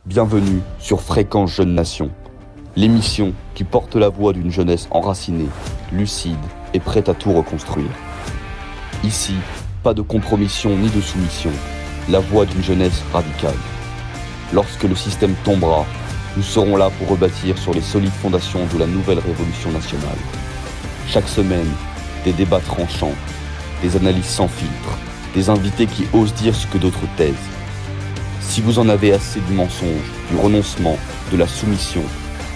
Bienvenue sur Fréquence Jeune Nation, l'émission qui porte la voix d'une jeunesse enracinée, lucide et prête à tout reconstruire. Ici, pas de compromission ni de soumission, la voix d'une jeunesse radicale. Lorsque le système tombera, nous serons là pour rebâtir sur les solides fondations de la nouvelle révolution nationale. Chaque semaine, des débats tranchants, des analyses sans filtre, des invités qui osent dire ce que d'autres taisent. Si vous en avez assez du mensonge, du renoncement, de la soumission,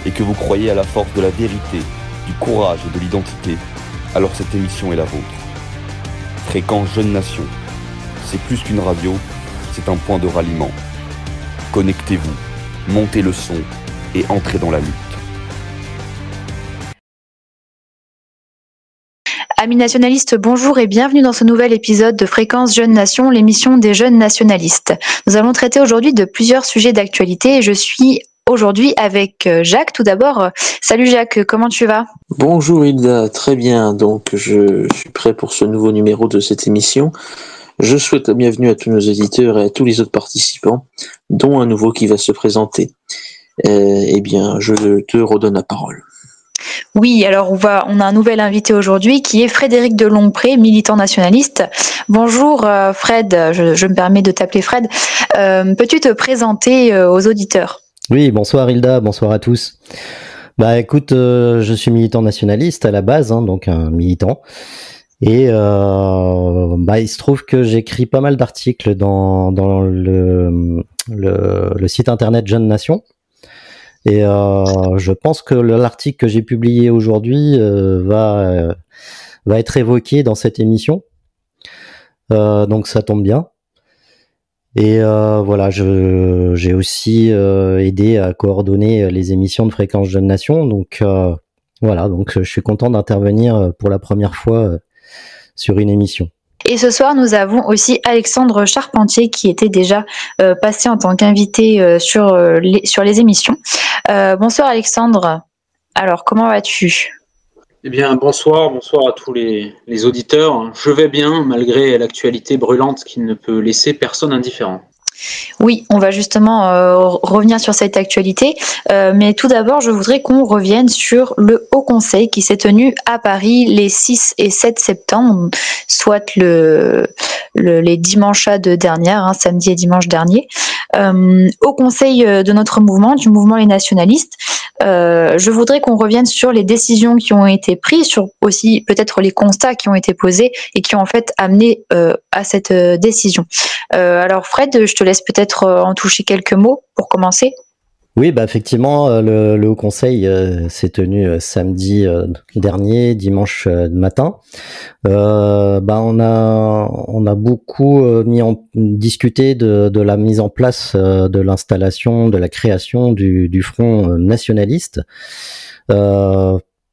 et que vous croyez à la force de la vérité, du courage et de l'identité, alors cette émission est la vôtre. Fréquence Jeune Nation, c'est plus qu'une radio, c'est un point de ralliement. Connectez-vous, montez le son et entrez dans la lutte. Amis nationalistes, bonjour et bienvenue dans ce nouvel épisode de Fréquence Jeune Nation, l'émission des jeunes nationalistes. Nous allons traiter aujourd'hui de plusieurs sujets d'actualité et je suis aujourd'hui avec Jacques. Tout d'abord, salut Jacques, comment tu vas ? Bonjour Hilda, très bien, donc je suis prêt pour ce nouveau numéro de cette émission. Je souhaite la bienvenue à tous nos auditeurs et à tous les autres participants, dont un nouveau qui va se présenter. Eh bien, je te redonne la parole. Oui, alors on a un nouvel invité aujourd'hui qui est Frédéric Delongpré, militant nationaliste. Bonjour Fred, je me permets de t'appeler Fred. Peux-tu te présenter aux auditeurs ? Oui, bonsoir Hilda, bonsoir à tous. Bah écoute, je suis militant nationaliste à la base, donc un militant. Et il se trouve que j'écris pas mal d'articles dans le site internet Jeune Nation. Et je pense que l'article que j'ai publié aujourd'hui va être évoqué dans cette émission. Donc ça tombe bien. Et voilà, j'ai aussi aidé à coordonner les émissions de Fréquence Jeune Nation. Donc voilà, donc je suis content d'intervenir pour la première fois sur une émission. Et ce soir, nous avons aussi Alexandre Charpentier qui était déjà passé en tant qu'invité sur les émissions. Bonsoir Alexandre. Alors, comment vas-tu ? Eh bien, bonsoir à tous les auditeurs. Je vais bien, malgré l'actualité brûlante qui ne peut laisser personne indifférent. Oui, on va justement revenir sur cette actualité, mais tout d'abord, je voudrais qu'on revienne sur le Haut Conseil qui s'est tenu à Paris les 6 et 7 septembre, soit les dimanches de dernière, samedi et dimanche dernier. Au Conseil de notre mouvement, du mouvement Les Nationalistes, je voudrais qu'on revienne sur les décisions qui ont été prises, sur aussi peut-être les constats qui ont été posés et qui ont en fait amené à cette décision. Alors Fred, je te laisse peut-être en toucher quelques mots pour commencer. Oui, effectivement, le Haut Conseil s'est tenu samedi dernier, dimanche matin. On a beaucoup discuté de la mise en place de l'installation, de la création du Front nationaliste.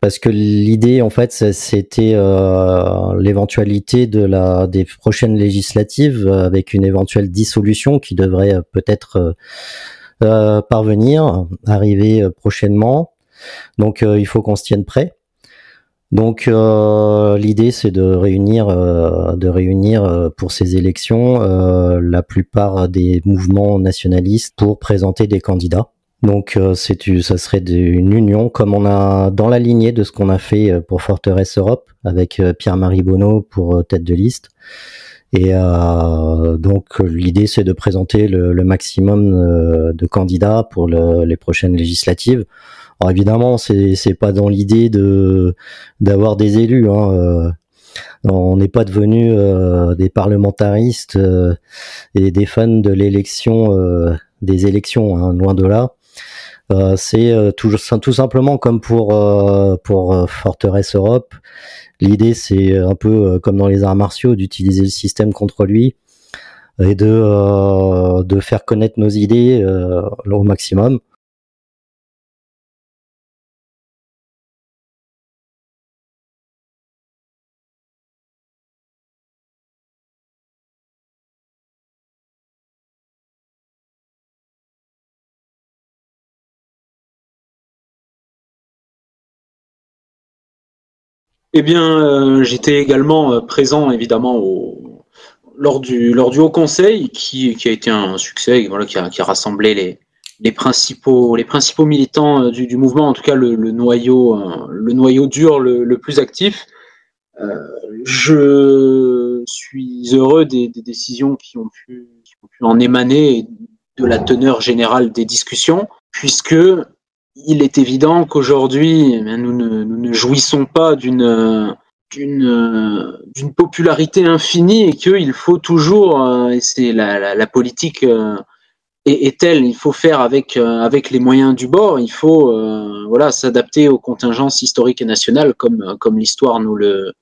Parce que l'idée, en fait, c'était l'éventualité des prochaines législatives avec une éventuelle dissolution qui devrait peut-être arriver prochainement. Donc, il faut qu'on se tienne prêt. Donc, l'idée, c'est de réunir pour ces élections la plupart des mouvements nationalistes pour présenter des candidats. Donc ça serait une union comme on a dans la lignée de ce qu'on a fait pour Forteresse Europe avec Pierre-Marie Bonneau pour tête de liste. Et donc l'idée c'est de présenter le maximum de candidats pour les prochaines législatives. Alors évidemment c'est pas dans l'idée d'avoir des élus. On n'est pas devenus des parlementaristes et des fans de l'élection des élections, loin de là. C'est tout simplement comme pour Forteresse Europe. L'idée, c'est un peu comme dans les arts martiaux, d'utiliser le système contre lui et de faire connaître nos idées au maximum. Eh bien, j'étais également présent, évidemment, lors du Haut Conseil, qui a été un succès, voilà, qui a rassemblé les principaux militants du mouvement, en tout cas le noyau dur le plus actif. Je suis heureux des décisions qui ont pu en émaner et de la teneur générale des discussions, puisque il est évident qu'aujourd'hui, nous ne jouissons pas d'une popularité infinie et qu'il faut toujours, et c'est la politique est telle, il faut faire avec les moyens du bord, il faut s'adapter aux contingences historiques et nationales comme l'histoire nous le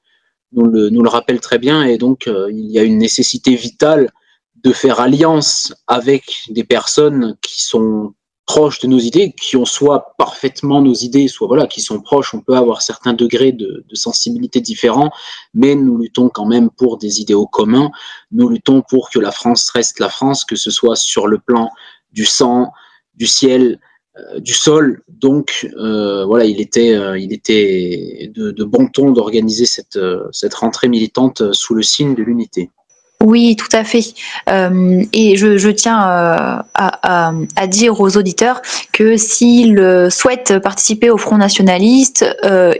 rappelle très bien, et donc il y a une nécessité vitale de faire alliance avec des personnes qui sont proches de nos idées, qui ont soit parfaitement nos idées, soit qui sont proches. On peut avoir certains degrés de sensibilité différents, mais nous luttons quand même pour des idéaux communs. Nous luttons pour que la France reste la France, que ce soit sur le plan du sang, du ciel, du sol. Donc il était de bon ton d'organiser cette rentrée militante sous le signe de l'unité. Oui, tout à fait. Et je tiens à dire aux auditeurs que s'ils souhaitent participer au Front nationaliste,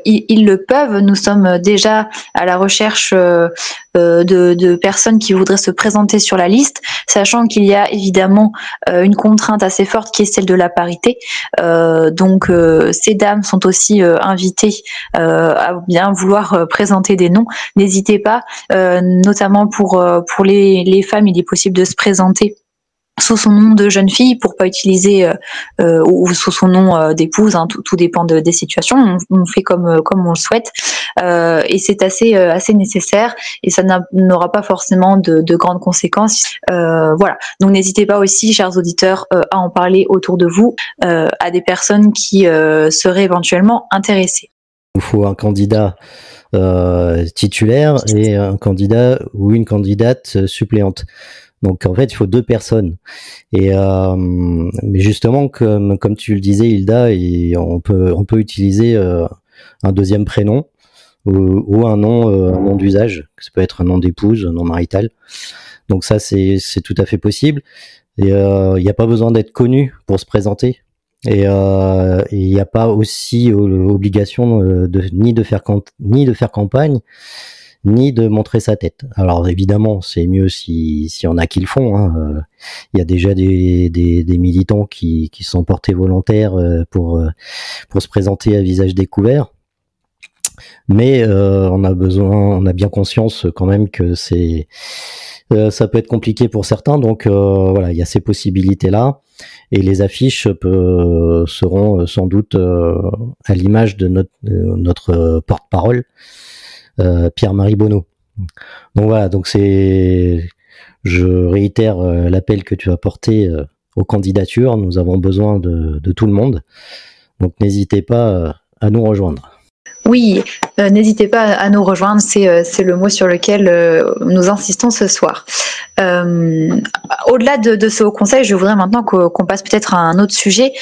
ils le peuvent. Nous sommes déjà à la recherche de personnes qui voudraient se présenter sur la liste, sachant qu'il y a évidemment une contrainte assez forte qui est celle de la parité. Donc ces dames sont aussi invitées à bien vouloir présenter des noms. N'hésitez pas, notamment pour les femmes, il est possible de se présenter sous son nom de jeune fille pour pas utiliser ou sous son nom d'épouse, hein, tout dépend des situations. On fait comme on le souhaite, et c'est assez nécessaire, et ça n'aura pas forcément de grandes conséquences. Voilà. Donc n'hésitez pas aussi, chers auditeurs, à en parler autour de vous à des personnes qui seraient éventuellement intéressées. Il faut un candidat titulaire et un candidat ou une candidate suppléante. Donc en fait, il faut 2 personnes. Et mais justement, comme tu le disais, Hilda, on peut utiliser un deuxième prénom ou un nom d'usage. Ça peut être un nom d'épouse, un nom marital. Donc ça, c'est tout à fait possible. Et il n'y a pas besoin d'être connu pour se présenter. Et il n'y a pas aussi obligation ni de faire campagne, ni de montrer sa tête. Alors évidemment, c'est mieux si y en a qui le font. Hein. Il y a déjà des militants qui sont portés volontaires pour se présenter à visage découvert. Mais on a bien conscience quand même que ça peut être compliqué pour certains. Donc voilà, il y a ces possibilités-là. Et les affiches seront sans doute à l'image de notre porte-parole, Pierre-Marie Bonneau. Donc voilà, je réitère l'appel que tu as porté aux candidatures. Nous avons besoin de tout le monde. Donc n'hésitez pas à nous rejoindre. Oui, n'hésitez pas à nous rejoindre, c'est le mot sur lequel nous insistons ce soir. Au-delà de ce haut conseil, je voudrais maintenant qu'on passe peut-être à un autre sujet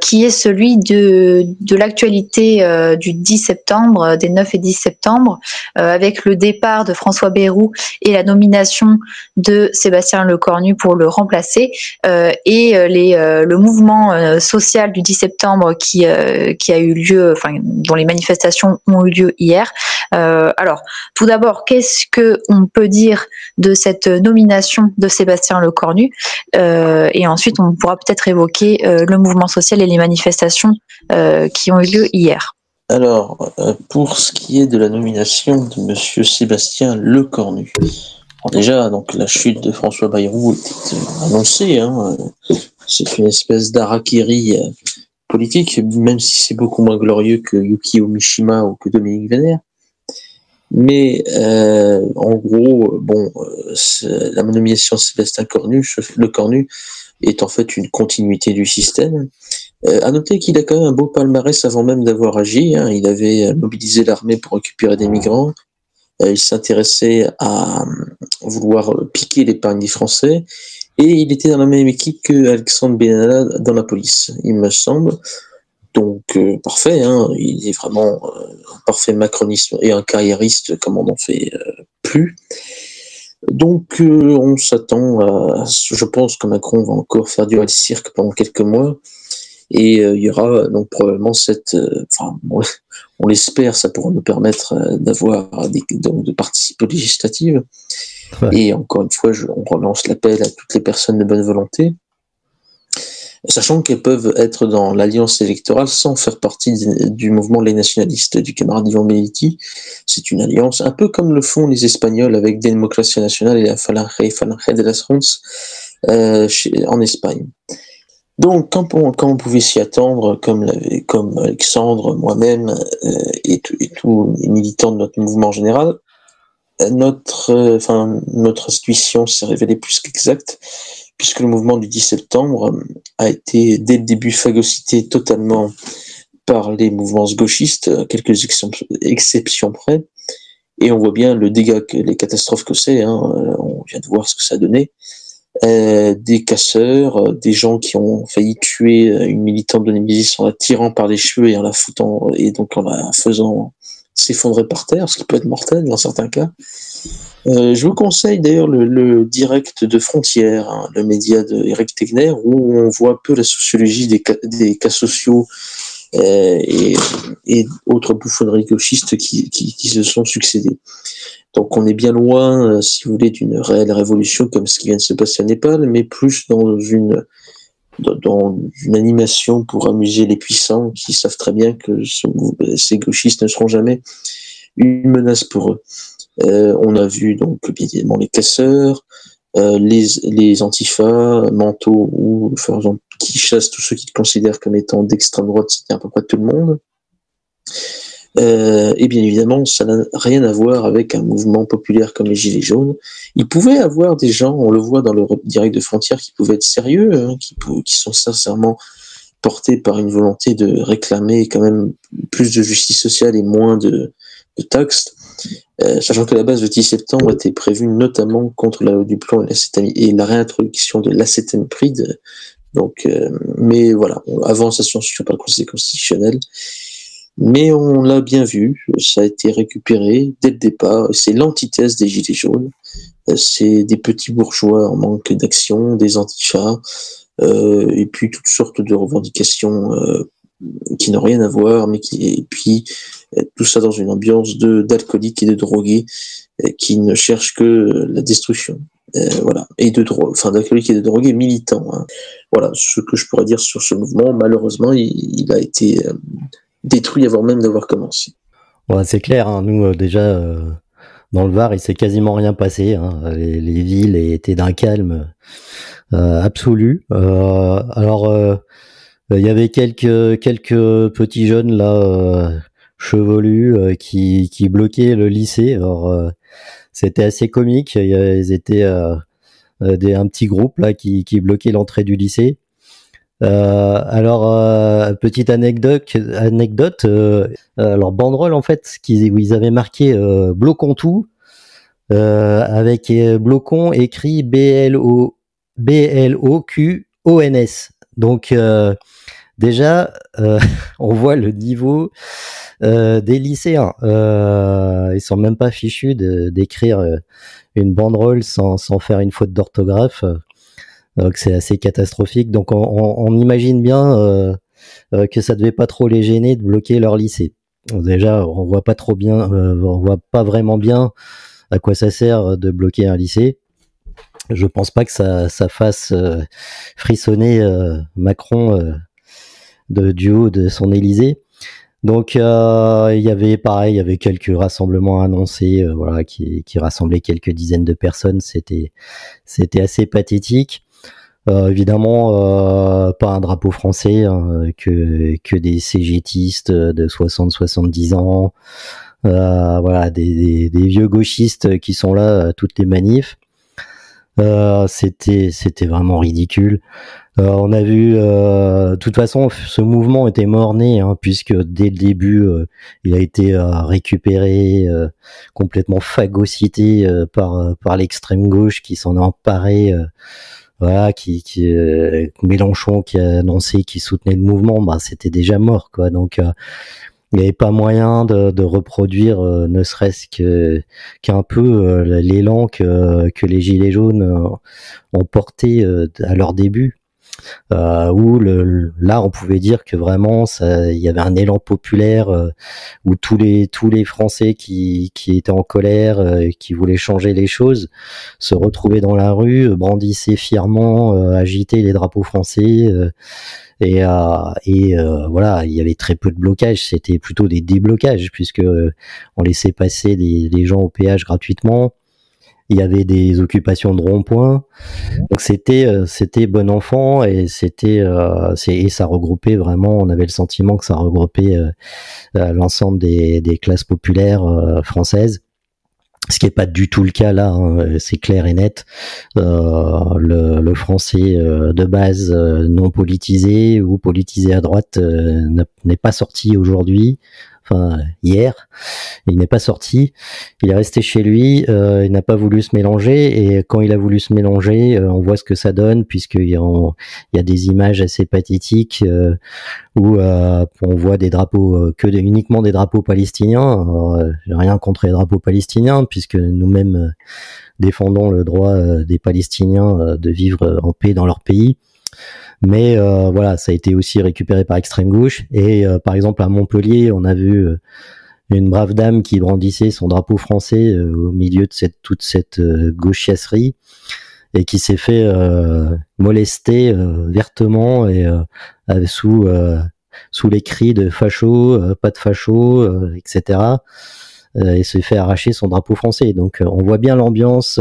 qui est celui de l'actualité du 10 septembre, des 9 et 10 septembre, avec le départ de François Bayrou et la nomination de Sébastien Lecornu pour le remplacer, et le mouvement social du 10 septembre qui a eu lieu, enfin dont les manifestations ont eu lieu hier. Alors, tout d'abord, qu'est-ce que on peut dire de cette nomination de Sébastien Lecornu, et ensuite on pourra peut-être évoquer le mouvement social et les manifestations qui ont eu lieu hier. Alors, pour ce qui est de la nomination de Monsieur Sébastien Lecornu, déjà, donc la chute de François Bayrou était annoncée. Hein, c'est une espèce d'harakiri politique, même si c'est beaucoup moins glorieux que Yukio Mishima ou que Dominique Vénère. Mais en gros, la nomination de Sébastien Lecornu est en fait une continuité du système. À noter qu'il a quand même un beau palmarès avant même d'avoir agi. Hein. Il avait mobilisé l'armée pour récupérer des migrants. Il s'intéressait à vouloir piquer l'épargne des Français. Et il était dans la même équipe que Alexandre Benalla dans la police, il me semble. Donc, parfait, hein, il est vraiment un parfait macroniste et un carriériste comme on n'en fait plus. Donc, on s'attend à, je pense que Macron va encore faire durer le cirque pendant quelques mois, et il y aura donc probablement on l'espère, ça pourra nous permettre donc de participer aux législatives. Ouais. Et encore une fois, on relance l'appel à toutes les personnes de bonne volonté, sachant qu'elles peuvent être dans l'alliance électorale sans faire partie du mouvement Les Nationalistes du camarade Ivan Meliti. C'est une alliance un peu comme le font les Espagnols avec Democracia Nacional et la Falange de las Junts en Espagne. Donc, quand on pouvait s'y attendre, comme Alexandre, moi-même et tous les militants de notre mouvement en général, notre intuition s'est révélée plus qu'exacte, puisque le mouvement du 10 septembre a été dès le début phagocyté totalement par les mouvements gauchistes, à quelques exceptions près, et on voit bien le dégât, les catastrophes que c'est, on vient de voir ce que ça a donné. Des casseurs, des gens qui ont failli tuer une militante de Némésis en la tirant par les cheveux et en la foutant, et donc en la faisant s'effondrer par terre, ce qui peut être mortel dans certains cas. Je vous conseille d'ailleurs le direct de Frontières, le média de Eric Tegner, où on voit un peu la sociologie des cas sociaux et autres bouffonneries gauchistes qui se sont succédés. Donc on est bien loin, si vous voulez, d'une réelle révolution comme ce qui vient de se passer à Népal, mais plus dans une animation pour amuser les puissants qui savent très bien que ces gauchistes ne seront jamais une menace pour eux. On a vu donc bien évidemment les casseurs, les antifas, manteaux, ou qui chassent tous ceux qu'ils considèrent comme étant d'extrême droite, c'était à peu près tout le monde. Et bien évidemment, ça n'a rien à voir avec un mouvement populaire comme les Gilets jaunes. Il pouvait avoir des gens, on le voit dans le direct de Frontières, qui pouvaient être sérieux, qui sont sincèrement portés par une volonté de réclamer quand même plus de justice sociale et moins de taxes, sachant que la base du 10 septembre était prévue notamment contre la hausse du plomb et la réintroduction de l'acétamipride. Donc, mais voilà, on avance à censure par le Conseil constitutionnel. Mais on l'a bien vu, ça a été récupéré dès le départ. C'est l'antithèse des Gilets jaunes. C'est des petits bourgeois en manque d'action, des antifas, et puis toutes sortes de revendications qui n'ont rien à voir, et puis tout ça dans une ambiance d'alcooliques et de drogués qui ne cherchent que la destruction. Voilà, et d'alcooliques et de drogués militants. Voilà ce que je pourrais dire sur ce mouvement. Malheureusement, il a été détruit avant même d'avoir commencé. Ouais, c'est clair, nous déjà dans le Var, il s'est quasiment rien passé. Les villes étaient d'un calme absolu. Alors il y avait quelques petits jeunes là chevelus qui bloquaient le lycée. Alors c'était assez comique. Ils étaient un petit groupe là qui bloquait l'entrée du lycée. Petite anecdote, alors banderole en fait, où ils avaient marqué bloquons tout, avec bloquons écrit BLOQONS. Donc déjà, on voit le niveau des lycéens. Ils sont même pas fichus d'écrire une banderole sans faire une faute d'orthographe. Donc c'est assez catastrophique. Donc on imagine bien que ça devait pas trop les gêner de bloquer leur lycée. Donc déjà, on voit pas vraiment bien à quoi ça sert de bloquer un lycée. Je pense pas que ça fasse frissonner Macron du haut de son Élysée. Donc il y avait quelques rassemblements annoncés, qui rassemblaient quelques dizaines de personnes. C'était assez pathétique. Évidemment, pas un drapeau français, que des cégétistes de 60-70 ans, des vieux gauchistes qui sont là à toutes les manifs. C'était vraiment ridicule. On a vu, de toute façon, ce mouvement était mort-né, puisque dès le début, il a été récupéré, complètement phagocyté par l'extrême gauche qui s'en est emparé. Mélenchon qui a annoncé qu'il soutenait le mouvement, c'était déjà mort, quoi. Donc il n'y avait pas moyen de reproduire, ne serait-ce qu'un peu l'élan que les Gilets jaunes ont porté à leur début. Où là on pouvait dire que vraiment il y avait un élan populaire où tous les Français qui étaient en colère, qui voulaient changer les choses, se retrouvaient dans la rue, brandissaient fièrement, agitaient les drapeaux français, et voilà, il y avait très peu de blocages, c'était plutôt des déblocages puisque on laissait passer les gens au péage gratuitement. Il y avait des occupations de ronds-points, donc c'était bon enfant et et ça regroupait vraiment. On avait le sentiment que ça regroupait l'ensemble des classes populaires françaises, ce qui est pas du tout le cas là. Hein, c'est clair et net. Le français de base non politisé ou politisé à droite n'est pas sorti aujourd'hui. Enfin, hier, il n'est pas sorti, il est resté chez lui, il n'a pas voulu se mélanger, et quand il a voulu se mélanger, on voit ce que ça donne, puisqu'il y a des images assez pathétiques où on voit des drapeaux, uniquement des drapeaux palestiniens. J'ai rien contre les drapeaux palestiniens, puisque nous-mêmes défendons le droit des Palestiniens de vivre en paix dans leur pays. Mais voilà, ça a été aussi récupéré par extrême gauche. Et par exemple à Montpellier, on a vu une brave dame qui brandissait son drapeau français au milieu de toute cette gauchiasserie, et qui s'est fait molester vertement et sous les cris de facho, pas de facho, etc. Et s'est fait arracher son drapeau français. Donc on voit bien l'ambiance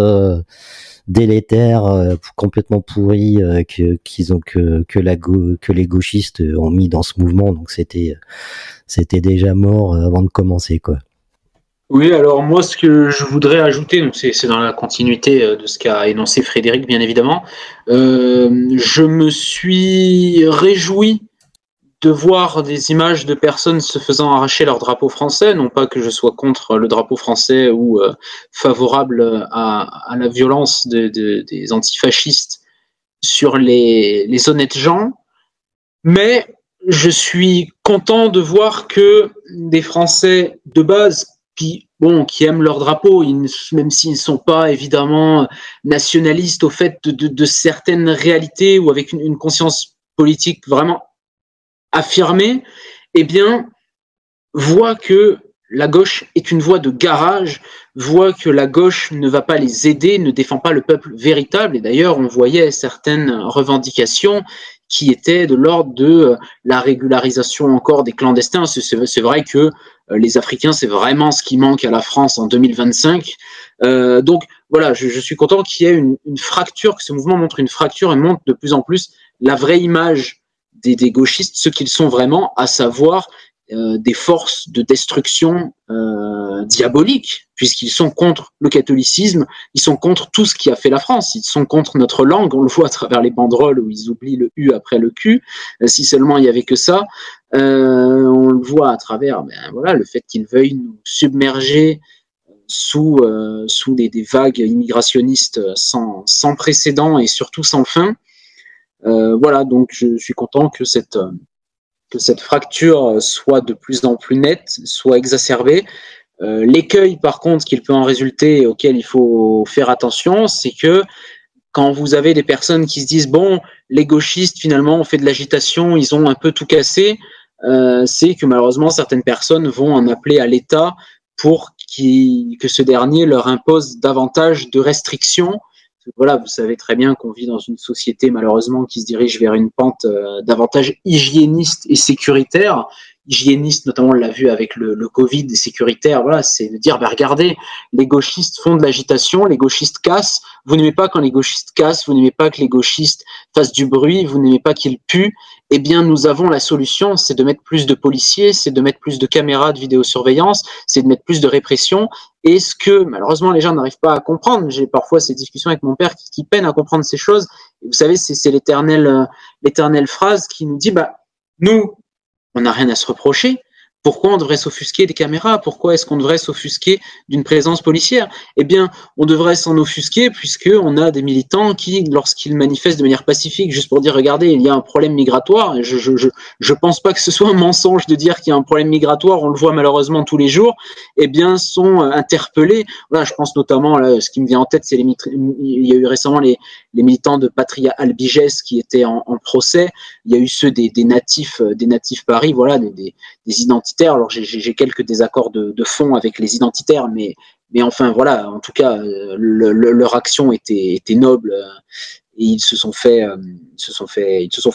délétère, complètement pourri que les gauchistes ont mis dans ce mouvement. Donc c'était déjà mort avant de commencer, quoi. Oui, alors moi ce que je voudrais ajouter, donc c'est dans la continuité de ce qu'a énoncé Frédéric, bien évidemment. Je me suis réjoui de voir des images de personnes se faisant arracher leur drapeau français, non pas que je sois contre le drapeau français ou favorable à la violence des antifascistes sur les honnêtes gens, mais je suis content de voir que des Français de base qui aiment leur drapeau, même s'ils ne sont pas évidemment nationalistes au fait de certaines réalités ou avec une conscience politique vraiment affirmée, eh bien, voit que la gauche est une voie de garage, voit que la gauche ne va pas les aider, ne défend pas le peuple véritable. Et d'ailleurs, on voyait certaines revendications qui étaient de l'ordre de la régularisation encore des clandestins. C'est vrai que les Africains, c'est vraiment ce qui manque à la France en 2025. Donc voilà, je suis content qu'il y ait une fracture, que ce mouvement montre une fracture et montre de plus en plus la vraie image des gauchistes, ce qu'ils sont vraiment, à savoir des forces de destruction diaboliques, puisqu'ils sont contre le catholicisme, ils sont contre tout ce qui a fait la France, ils sont contre notre langue, on le voit à travers les banderoles où ils oublient le U après le Q, si seulement il n'y avait que ça, on le voit à travers voilà, le fait qu'ils veuillent nous submerger sous des vagues immigrationnistes sans précédent et surtout sans fin. Voilà, donc je suis content que cette fracture soit de plus en plus nette, soit exacerbée. L'écueil, par contre, qu'il peut en résulter et auquel il faut faire attention, c'est que quand vous avez des personnes qui se disent « bon, les gauchistes, finalement, ont fait de l'agitation, ils ont un peu tout cassé », c'est que malheureusement, certaines personnes vont en appeler à l'État pour que ce dernier leur impose davantage de restrictions. Voilà, vous savez très bien qu'on vit dans une société malheureusement qui se dirige vers une pente davantage hygiéniste et sécuritaire. Hygiéniste, notamment, on l'a vu avec le Covid, et sécuritaire, voilà, c'est de dire, regardez, les gauchistes font de l'agitation, les gauchistes cassent, vous n'aimez pas quand les gauchistes cassent, vous n'aimez pas que les gauchistes fassent du bruit, vous n'aimez pas qu'ils puent, eh bien, nous avons la solution, c'est de mettre plus de policiers, c'est de mettre plus de caméras de vidéosurveillance, c'est de mettre plus de répression. Et ce que, malheureusement, les gens n'arrivent pas à comprendre, j'ai parfois ces discussions avec mon père qui peine à comprendre ces choses, et vous savez, c'est l'éternelle phrase qui nous dit, nous, on n'a rien à se reprocher. Pourquoi on devrait s'offusquer des caméras? Pourquoi est-ce qu'on devrait s'offusquer d'une présence policière? Eh bien, on devrait s'en offusquer puisque on a des militants qui, lorsqu'ils manifestent de manière pacifique, juste pour dire, regardez, il y a un problème migratoire, et je pense pas que ce soit un mensonge de dire qu'il y a un problème migratoire, on le voit malheureusement tous les jours, eh bien, sont interpellés. Voilà, je pense notamment, là, ce qui me vient en tête, c'est il y a eu récemment les militants de Patria Albiges qui étaient en procès. Il y a eu ceux des natifs Paris, voilà, des identitaires. Alors j'ai quelques désaccords de fond avec les identitaires, mais enfin voilà, en tout cas, leur action était noble et ils se sont fait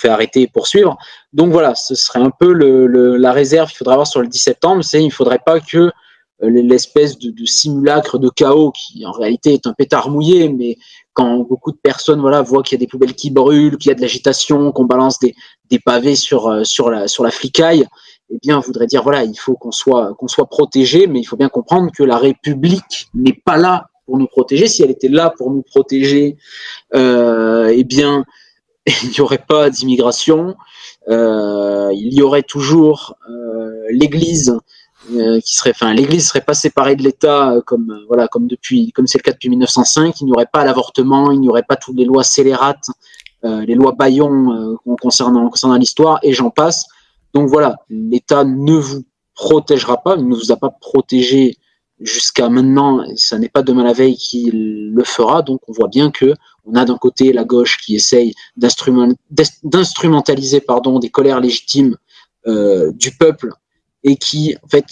arrêter et poursuivre. Donc voilà, ce serait un peu la réserve qu'il faudrait avoir sur le 10 septembre. Il ne faudrait pas que l'espèce de simulacre de chaos qui en réalité est un pétard mouillé, mais quand beaucoup de personnes voient qu'il y a des poubelles qui brûlent, qu'il y a de l'agitation, qu'on balance des pavés sur la flicaille, eh bien, voudrait dire il faut qu'on soit protégé, mais il faut bien comprendre que la République n'est pas là pour nous protéger. Si elle était là pour nous protéger, eh bien, il n'y aurait pas d'immigration, il y aurait toujours l'Église l'Église serait pas séparée de l'État comme c'est le cas depuis 1905. Il n'y aurait pas l'avortement, il n'y aurait pas toutes les lois scélérates, les lois Bayon concernant l'histoire, et j'en passe. Donc voilà, l'État ne vous protégera pas, il ne vous a pas protégé jusqu'à maintenant, et ça n'est pas demain la veille qu'il le fera. Donc on voit bien que on a d'un côté la gauche qui essaye d'instrumentaliser des colères légitimes du peuple, et qui, en fait,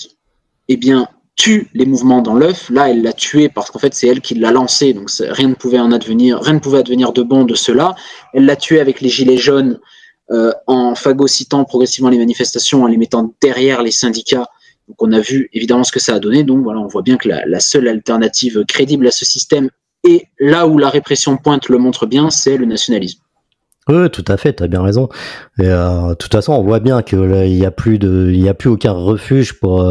tue les mouvements dans l'œuf. Là, elle l'a tué parce qu'en fait, c'est elle qui l'a lancé, donc rien ne pouvait advenir de bon de cela. Elle l'a tué avec les gilets jaunes, en phagocytant progressivement les manifestations, en les mettant derrière les syndicats. Donc on a vu évidemment ce que ça a donné. Donc voilà, on voit bien que la seule alternative crédible à ce système, et là où la répression pointe le montre bien, c'est le nationalisme. Oui, tout à fait, tu as bien raison. Et, de toute façon, on voit bien que là, il y a plus aucun refuge pour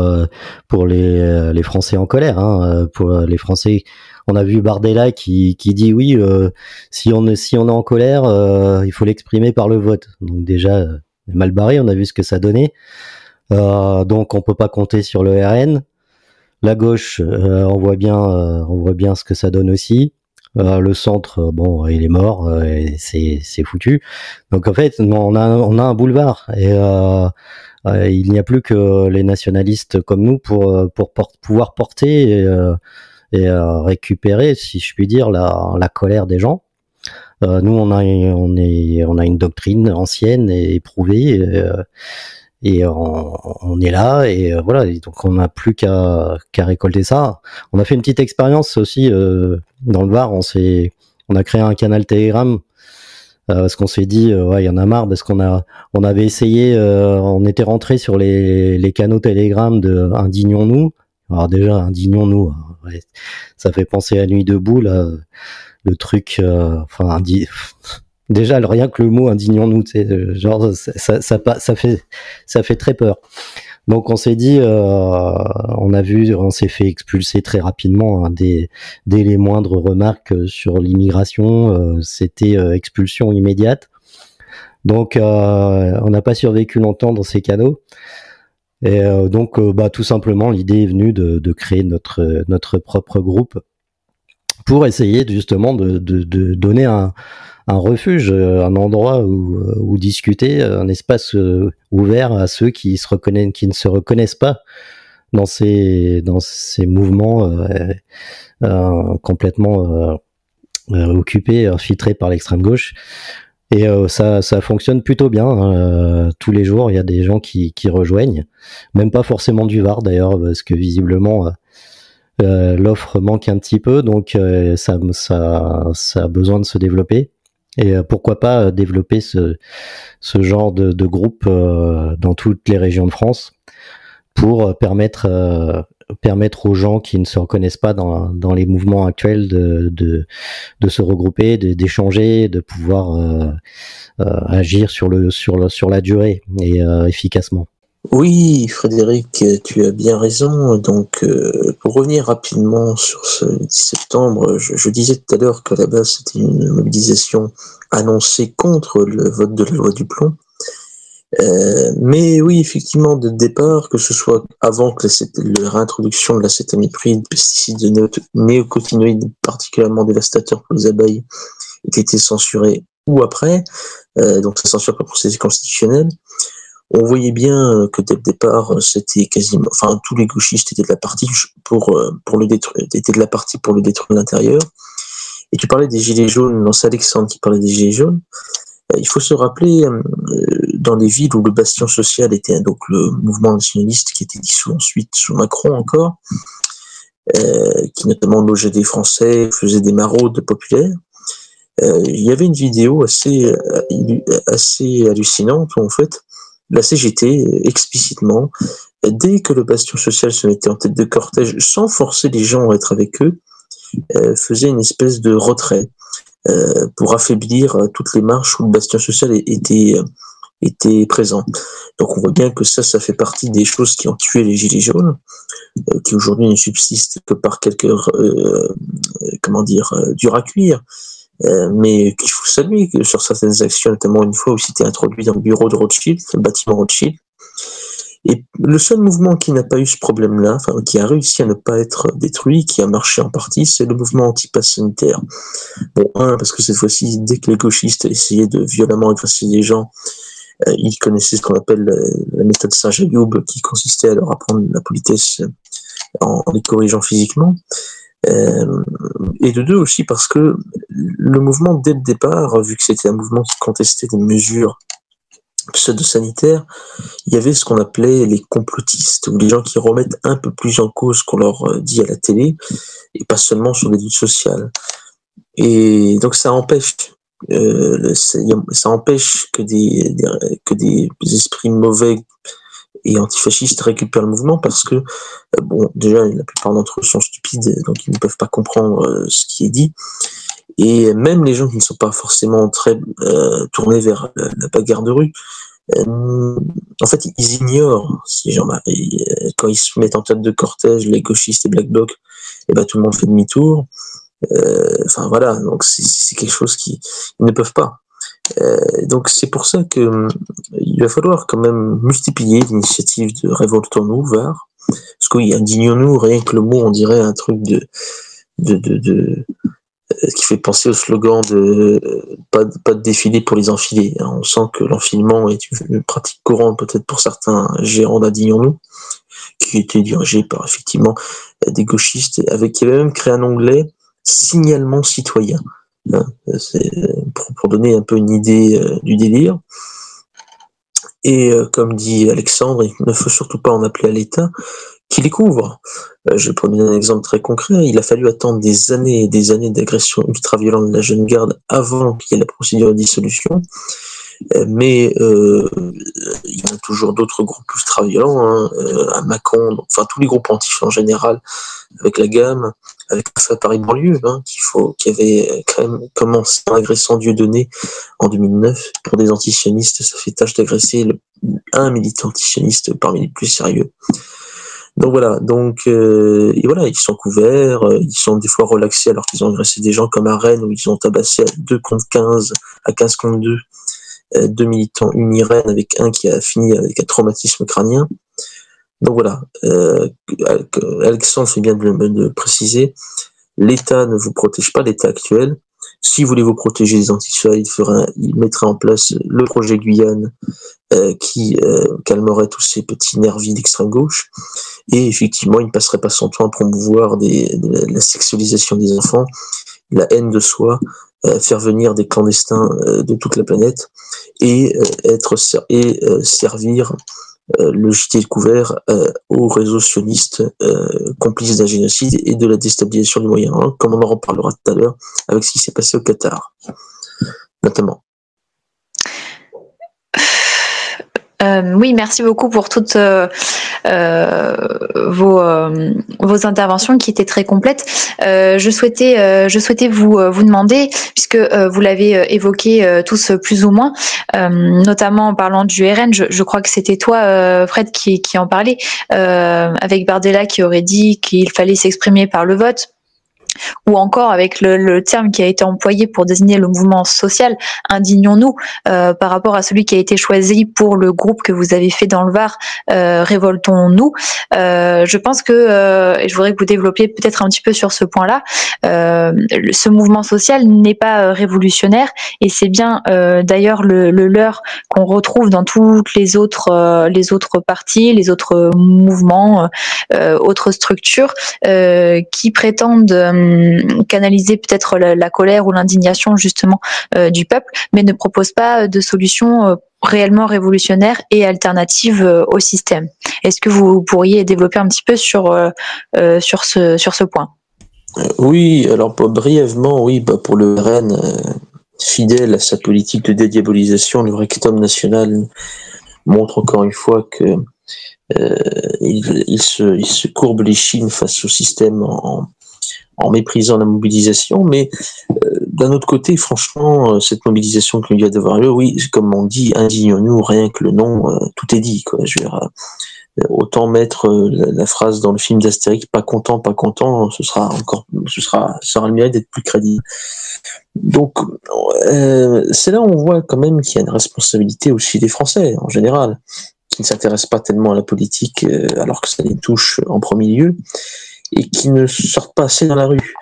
les Français en colère, hein. Pour les Français, on a vu Bardella qui dit oui, si on est en colère, il faut l'exprimer par le vote. Donc déjà, mal barré, on a vu ce que ça donnait. Donc on peut pas compter sur le RN. La gauche, on voit bien ce que ça donne aussi. Le centre, il est mort, et c'est foutu. Donc en fait, on a un boulevard, et il n'y a plus que les nationalistes comme nous pour pouvoir porter et récupérer, si je puis dire, la colère des gens. Nous, on a une doctrine ancienne et éprouvée. Et on est là, et voilà, et donc on n'a plus qu'à récolter ça. On a fait une petite expérience aussi dans le Var. On a créé un canal Telegram parce qu'on s'est dit il y en a marre, parce on avait essayé, on était rentré sur les canaux Telegram de Indignons-nous. Alors déjà, Indignons-nous, ouais, ça fait penser à Nuit debout, là, le truc, déjà, rien que le mot indignons-nous, tu sais, genre ça fait très peur. Donc on s'est dit, on s'est fait expulser très rapidement, hein, dès les moindres remarques sur l'immigration, c'était expulsion immédiate. Donc on n'a pas survécu longtemps dans ces canaux. Et donc tout simplement l'idée est venue de créer notre propre groupe pour essayer justement de donner un refuge, un endroit où discuter, un espace ouvert à ceux qui ne se reconnaissent pas dans ces mouvements complètement occupés, infiltrés par l'extrême gauche. Et ça fonctionne plutôt bien, hein. Tous les jours, il y a des gens qui rejoignent, même pas forcément du Var d'ailleurs, parce que visiblement l'offre manque un petit peu, donc ça a besoin de se développer. Et pourquoi pas développer ce genre de groupe dans toutes les régions de France pour permettre aux gens qui ne se reconnaissent pas dans les mouvements actuels de se regrouper, d'échanger, de pouvoir agir sur la durée et efficacement. Oui, Frédéric, tu as bien raison. Donc, pour revenir rapidement sur ce 10 septembre, je disais tout à l'heure qu'à la base, c'était une mobilisation annoncée contre le vote de la loi du plomb. Mais oui, effectivement, de départ, que ce soit avant que la réintroduction de l'acétamipride, pesticides néocotinoïdes particulièrement dévastateurs pour les abeilles, ait été censuré, ou après, donc ça censure par procédé constitutionnel, on voyait bien que dès le départ, c'était quasiment, enfin, tous les gauchistes étaient de la partie pour le détruire, étaient de la partie pour le détruire de l'intérieur. Et tu parlais des gilets jaunes, non, c'est Alexandre qui parlait des gilets jaunes. Il faut se rappeler, dans les villes où le bastion social était donc le mouvement nationaliste qui était dissous ensuite sous Macron encore, qui notamment logeait des Français, faisait des maraudes populaires. Il y avait une vidéo assez hallucinante où en fait la CGT explicitement, dès que le bastion social se mettait en tête de cortège, sans forcer les gens à être avec eux, faisait une espèce de retrait pour affaiblir toutes les marches où le bastion social était présent. Donc on voit bien que ça fait partie des choses qui ont tué les gilets jaunes, qui aujourd'hui ne subsistent que par quelques durs à cuire, mais qu'il faut saluer que sur certaines actions, notamment une fois où c'était introduit dans le bureau de Rothschild, le bâtiment Rothschild. Et le seul mouvement qui n'a pas eu ce problème-là, enfin qui a réussi à ne pas être détruit, qui a marché en partie, c'est le mouvement anti-pass sanitaire. Bon, parce que cette fois-ci, dès que les gauchistes essayaient de violemment effacer les gens, ils connaissaient ce qu'on appelle la méthode Saint-Jayoub, qui consistait à leur apprendre la politesse en les corrigeant physiquement. Et de deux aussi parce que le mouvement, dès le départ, vu que c'était un mouvement qui contestait des mesures pseudo-sanitaires, il y avait ce qu'on appelait les complotistes, ou les gens qui remettent un peu plus en cause ce qu'on leur dit à la télé, et pas seulement sur les luttes sociales. Et donc ça empêche que des esprits mauvais et antifascistes récupèrent le mouvement, parce que, déjà, la plupart d'entre eux sont stupides, donc ils ne peuvent pas comprendre ce qui est dit. Et même les gens qui ne sont pas forcément très tournés vers la bagarre de rue, en fait, ils ignorent ces gens-là. Et quand ils se mettent en tête de cortège, les gauchistes et Black Bloc, et tout le monde fait demi-tour. Voilà, donc c'est quelque chose qu'ils ne peuvent pas. Donc c'est pour ça que il va falloir quand même multiplier l'initiative de Révoltons-nous, VAR, parce que indignons-nous, rien que le mot, on dirait un truc qui fait penser au slogan de pas de défilé pour les enfilés. On sent que l'enfilement est une pratique courante peut-être pour certains gérants d'Indignons-nous, qui était dirigé par effectivement des gauchistes, qui avaient même créé un onglet signalement citoyen. C'est pour donner un peu une idée du délire. Et comme dit Alexandre, il ne faut surtout pas en appeler à l'État qui les couvre. Je vais prendre un exemple très concret. Il a fallu attendre des années et des années d'agression ultra-violente de la jeune garde avant qu'il y ait la procédure de dissolution. Mais il y a toujours d'autres groupes ultra-violents, à Mâcon, enfin tous les groupes antifs en général, avec la gamme, avec Paris banlieue, qui avait quand même commencé en agressant Dieudonné en 2009 pour des antisionistes. Ça fait tâche d'agresser un militant antisioniste parmi les plus sérieux. Donc voilà, et voilà, ils sont couverts, ils sont des fois relaxés alors qu'ils ont agressé des gens comme à Rennes où ils ont tabassé à 2 contre 15, à 15 contre 2, 2 militants unis Rennes avec un qui a fini avec un traumatisme crânien. Donc voilà, Alexandre fait bien de préciser, l'État ne vous protège pas, l'État actuel. Si vous voulez vous protéger des antifas, il mettrait en place le projet Guyane qui calmerait tous ces petits nervis d'extrême gauche. Et effectivement, il ne passerait pas son temps à promouvoir la sexualisation des enfants, la haine de soi, faire venir des clandestins de toute la planète et servir le JT couvert aux réseaux sionistes complices d'un génocide et de la déstabilisation du Moyen-Orient, comme on en reparlera tout à l'heure avec ce qui s'est passé au Qatar, notamment. Oui, merci beaucoup pour toutes vos interventions qui étaient très complètes. Je souhaitais vous demander, puisque vous l'avez évoqué tous plus ou moins, notamment en parlant du RN, je crois que c'était toi, Fred, qui en parlait, avec Bardella qui aurait dit qu'il fallait s'exprimer par le vote. ou encore avec le terme qui a été employé pour désigner le mouvement social, indignons-nous, par rapport à celui qui a été choisi pour le groupe que vous avez fait dans le Var, révoltons-nous. Je pense que, et je voudrais que vous développiez peut-être un petit peu sur ce point-là, ce mouvement social n'est pas révolutionnaire, et c'est bien d'ailleurs le leur qu'on retrouve dans toutes les autres partis, les autres mouvements, autres structures qui prétendent canaliser peut-être la colère ou l'indignation justement du peuple, mais ne proposent pas de solutions réellement révolutionnaires et alternatives au système. Est-ce que vous pourriez développer un petit peu sur ce point? Oui, alors brièvement, oui, pour le RN, fidèle à sa politique de dédiabolisation, le rectum national montre encore une fois que il se courbe les chines face au système en méprisant la mobilisation, mais d'un autre côté, franchement, cette mobilisation qu'il y a d'avoir lieu, oui, comme on dit, indignons-nous, rien que le nom, tout est dit, quoi. Je veux dire, autant mettre la phrase dans le film d'Astérix, pas content, ça aura le mérite d'être plus crédible. Donc, c'est là où on voit quand même qu'il y a une responsabilité aussi des Français, en général, qui ne s'intéressent pas tellement à la politique, alors que ça les touche en premier lieu, et qui ne sortent pas assez dans la rue.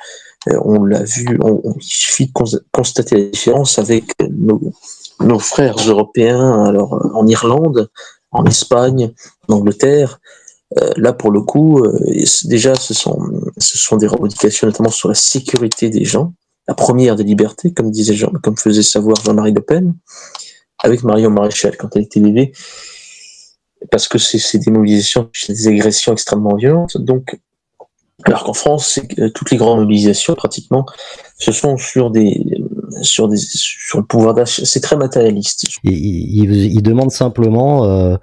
On l'a vu, il suffit de constater la différence avec nos frères européens, alors en Irlande, en Espagne, en Angleterre. Là, pour le coup, déjà, ce sont des revendications notamment sur la sécurité des gens, la première des libertés, comme faisait savoir Jean-Marie Le Pen, avec Marion Maréchal quand elle était bébé, parce que c'est des mobilisations, des agressions extrêmement violentes. Donc, alors qu'en France, toutes les grandes mobilisations, pratiquement, ce sont sur le pouvoir d'achat. C'est très matérialiste. Ils demandent simplement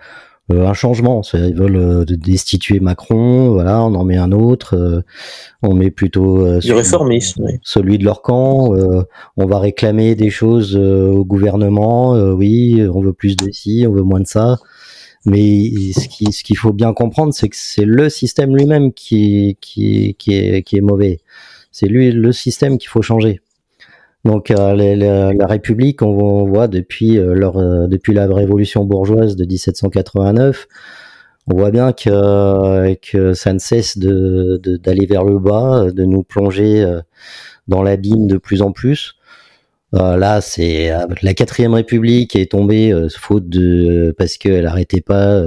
un changement. Ils veulent destituer Macron, voilà, on en met un autre, on met plutôt du réformisme, oui. Celui de leur camp, on va réclamer des choses au gouvernement, oui, on veut plus de ci, on veut moins de ça. Mais ce qu'il faut bien comprendre, c'est que c'est le système lui-même qui est mauvais. C'est le système qu'il faut changer. Donc la République, on voit depuis la révolution bourgeoise de 1789, on voit bien que ça ne cesse d'aller vers le bas, de nous plonger dans l'abîme de plus en plus. Là, c'est la 4e République est tombée faute parce qu'elle arrêtait pas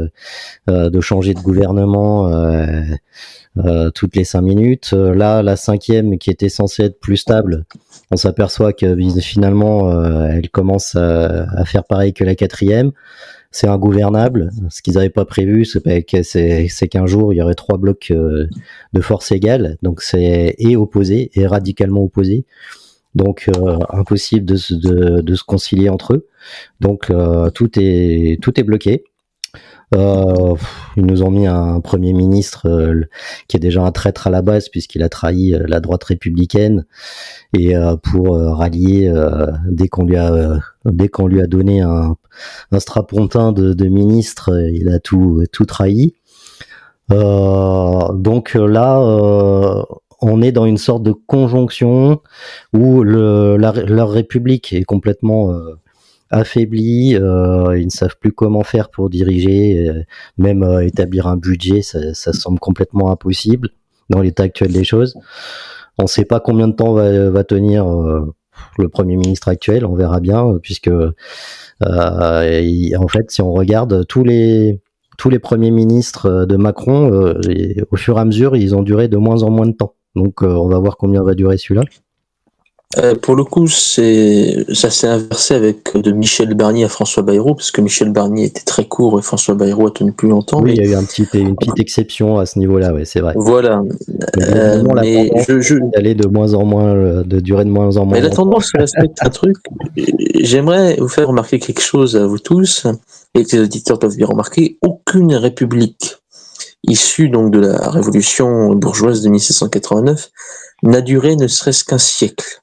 de changer de gouvernement toutes les 5 minutes. Là, la 5e, qui était censée être plus stable, on s'aperçoit que finalement elle commence à faire pareil que la 4e. C'est ingouvernable. Ce qu'ils n'avaient pas prévu, c'est qu'un jour il y aurait 3 blocs de force égale. Donc c'est opposé, et radicalement opposé. Donc impossible de se concilier entre eux. Donc tout est bloqué. Ils nous ont mis un premier ministre qui est déjà un traître à la base, puisqu'il a trahi la droite républicaine, et pour rallier dès qu'on lui a donné un strapontin de ministre, il a tout trahi. Donc là on est dans une sorte de conjonction où leur république est complètement affaiblie, ils ne savent plus comment faire pour diriger, même établir un budget, ça semble complètement impossible dans l'état actuel des choses. On ne sait pas combien de temps va tenir le Premier ministre actuel, on verra bien, puisque en fait, si on regarde tous les premiers ministres de Macron, au fur et à mesure, ils ont duré de moins en moins de temps. Donc on va voir combien va durer celui-là. Pour le coup, ça s'est inversé avec de Michel Barnier à François Bayrou, parce que Michel Barnier était très court et François Bayrou a tenu plus longtemps. Oui, il y a eu une petite exception à ce niveau-là, ouais, c'est vrai. Voilà. Mais d'aller de moins en moins, de durer de moins en moins. Mais la tendance respecte un truc. J'aimerais vous faire remarquer quelque chose à vous tous, et que les auditeurs doivent bien remarquer. Aucune république issue donc de la révolution bourgeoise de 1789 n'a duré ne serait-ce qu'un siècle.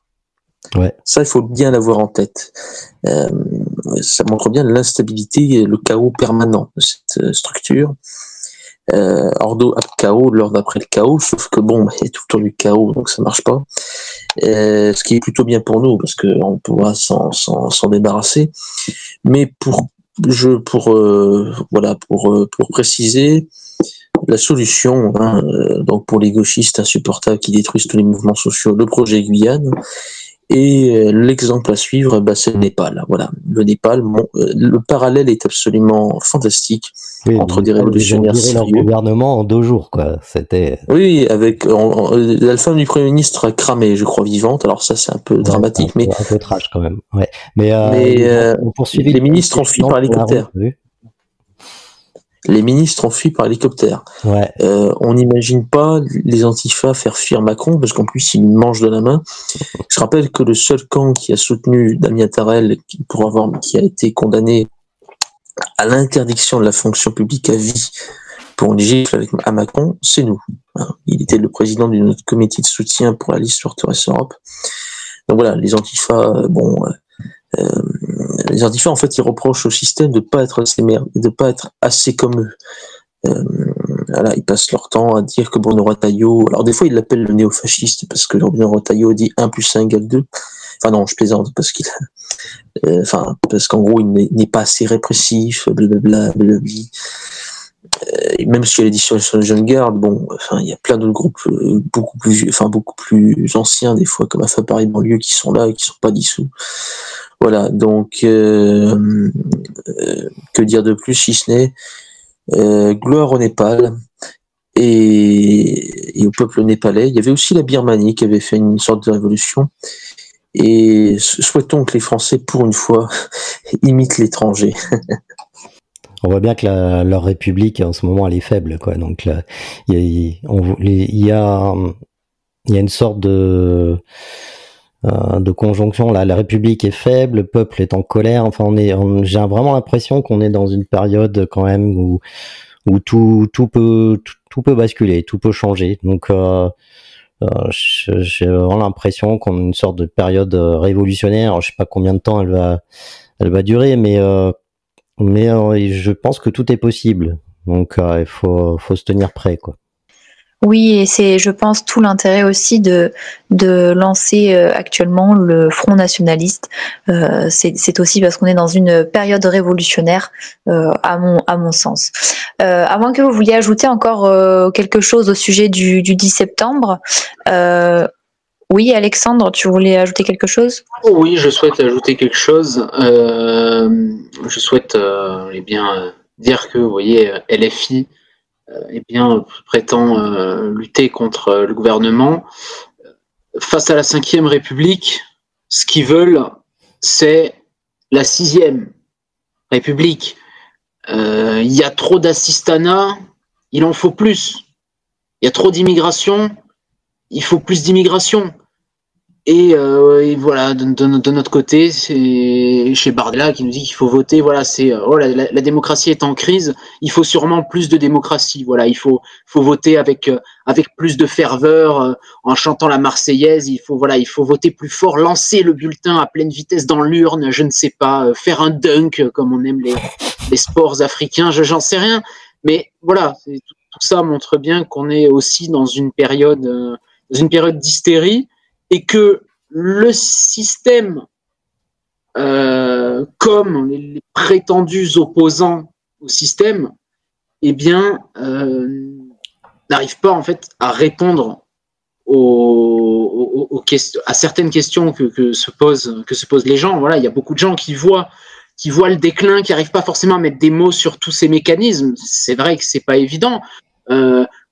Ouais. Ça, il faut bien l'avoir en tête. Ça montre bien l'instabilité et le chaos permanent de cette structure. Ordo ab chaos, l'ordre après le chaos, sauf que bon, il y a tout le temps du chaos, donc ça marche pas. Ce qui est plutôt bien pour nous, parce qu'on pourra s'en débarrasser. Mais pour préciser la solution, donc pour les gauchistes insupportables qui détruisent tous les mouvements sociaux, le projet Guyane, et l'exemple à suivre, c'est le Népal. Voilà, le Népal, le parallèle est absolument fantastique entre des révolutionnaires sérieux. Leur gouvernement en 2 jours, quoi. C'était. Oui, avec la femme du Premier ministre a cramé, je crois, vivante. Alors ça, c'est un peu dramatique, mais un peu trash quand même. Ouais. Mais les ministres ont fui par hélicoptère. Les ministres ont fui par hélicoptère. Ouais. On n'imagine pas les antifas faire fuir Macron, parce qu'en plus, il mange de la main. Je rappelle que le seul camp qui a soutenu Damien Tarel, qui a été condamné à l'interdiction de la fonction publique à vie pour une gifle à Macron, c'est nous. Il était le président de notre comité de soutien pour la liste Forteresse Europe. Donc voilà, les antifas, les antifas, en fait, ils reprochent au système de pas être assez comme eux. Voilà, ils passent leur temps à dire que Bruno Retailleau, alors des fois ils l'appellent le néofasciste parce que Bruno Retailleau dit 1 + 1 = 2. Enfin non, je plaisante parce parce qu'en gros il n'est pas assez répressif, blablabla, blablabla. Même si l'édition sur les jeunes gardes, il y a plein d'autres groupes beaucoup plus anciens des fois comme AFA Paris banlieue qui sont là et qui sont pas dissous. Voilà, donc que dire de plus si ce n'est gloire au Népal et au peuple népalais. Il y avait aussi la Birmanie qui avait fait une sorte de révolution. Et souhaitons que les Français, pour une fois, imitent l'étranger. On voit bien que leur république en ce moment elle est faible, quoi. Donc là, il y a une sorte de conjonction là. La république est faible, le peuple est en colère. Enfin, j'ai vraiment l'impression qu'on est dans une période quand même où tout peut basculer, tout peut changer. Donc j'ai vraiment l'impression qu'on a une sorte de période révolutionnaire. Alors, je sais pas combien de temps elle va durer, mais je pense que tout est possible. Donc il faut se tenir prêt, quoi. Oui, et c'est, je pense, tout l'intérêt aussi de lancer actuellement le Front nationaliste. C'est aussi parce qu'on est dans une période révolutionnaire, à mon sens. À moins que vous vouliez ajouter encore quelque chose au sujet du 10 septembre. Oui, Alexandre, tu voulais ajouter quelque chose ? Oui, je souhaite ajouter quelque chose. Je souhaite dire que, vous voyez, LFI prétend lutter contre le gouvernement. Face à la 5e République, ce qu'ils veulent, c'est la 6e République. Il y a trop d'assistanat, il en faut plus. Il y a trop d'immigration, il faut plus d'immigration. Et voilà, de notre côté, c'est chez Bardella qui nous dit qu'il faut voter. Voilà, la démocratie est en crise. Il faut sûrement plus de démocratie. Voilà, il faut voter avec plus de ferveur, en chantant la Marseillaise. Il faut voter plus fort, lancer le bulletin à pleine vitesse dans l'urne. Je ne sais pas, faire un dunk comme on aime les sports africains. J'en sais rien. Mais voilà, tout ça montre bien qu'on est aussi dans une période d'hystérie. Et que le système, comme les prétendus opposants au système, n'arrive pas en fait à répondre à certaines questions que se posent les gens. Voilà, il y a beaucoup de gens qui voient le déclin, qui n'arrivent pas forcément à mettre des mots sur tous ces mécanismes. C'est vrai que c'est pas évident.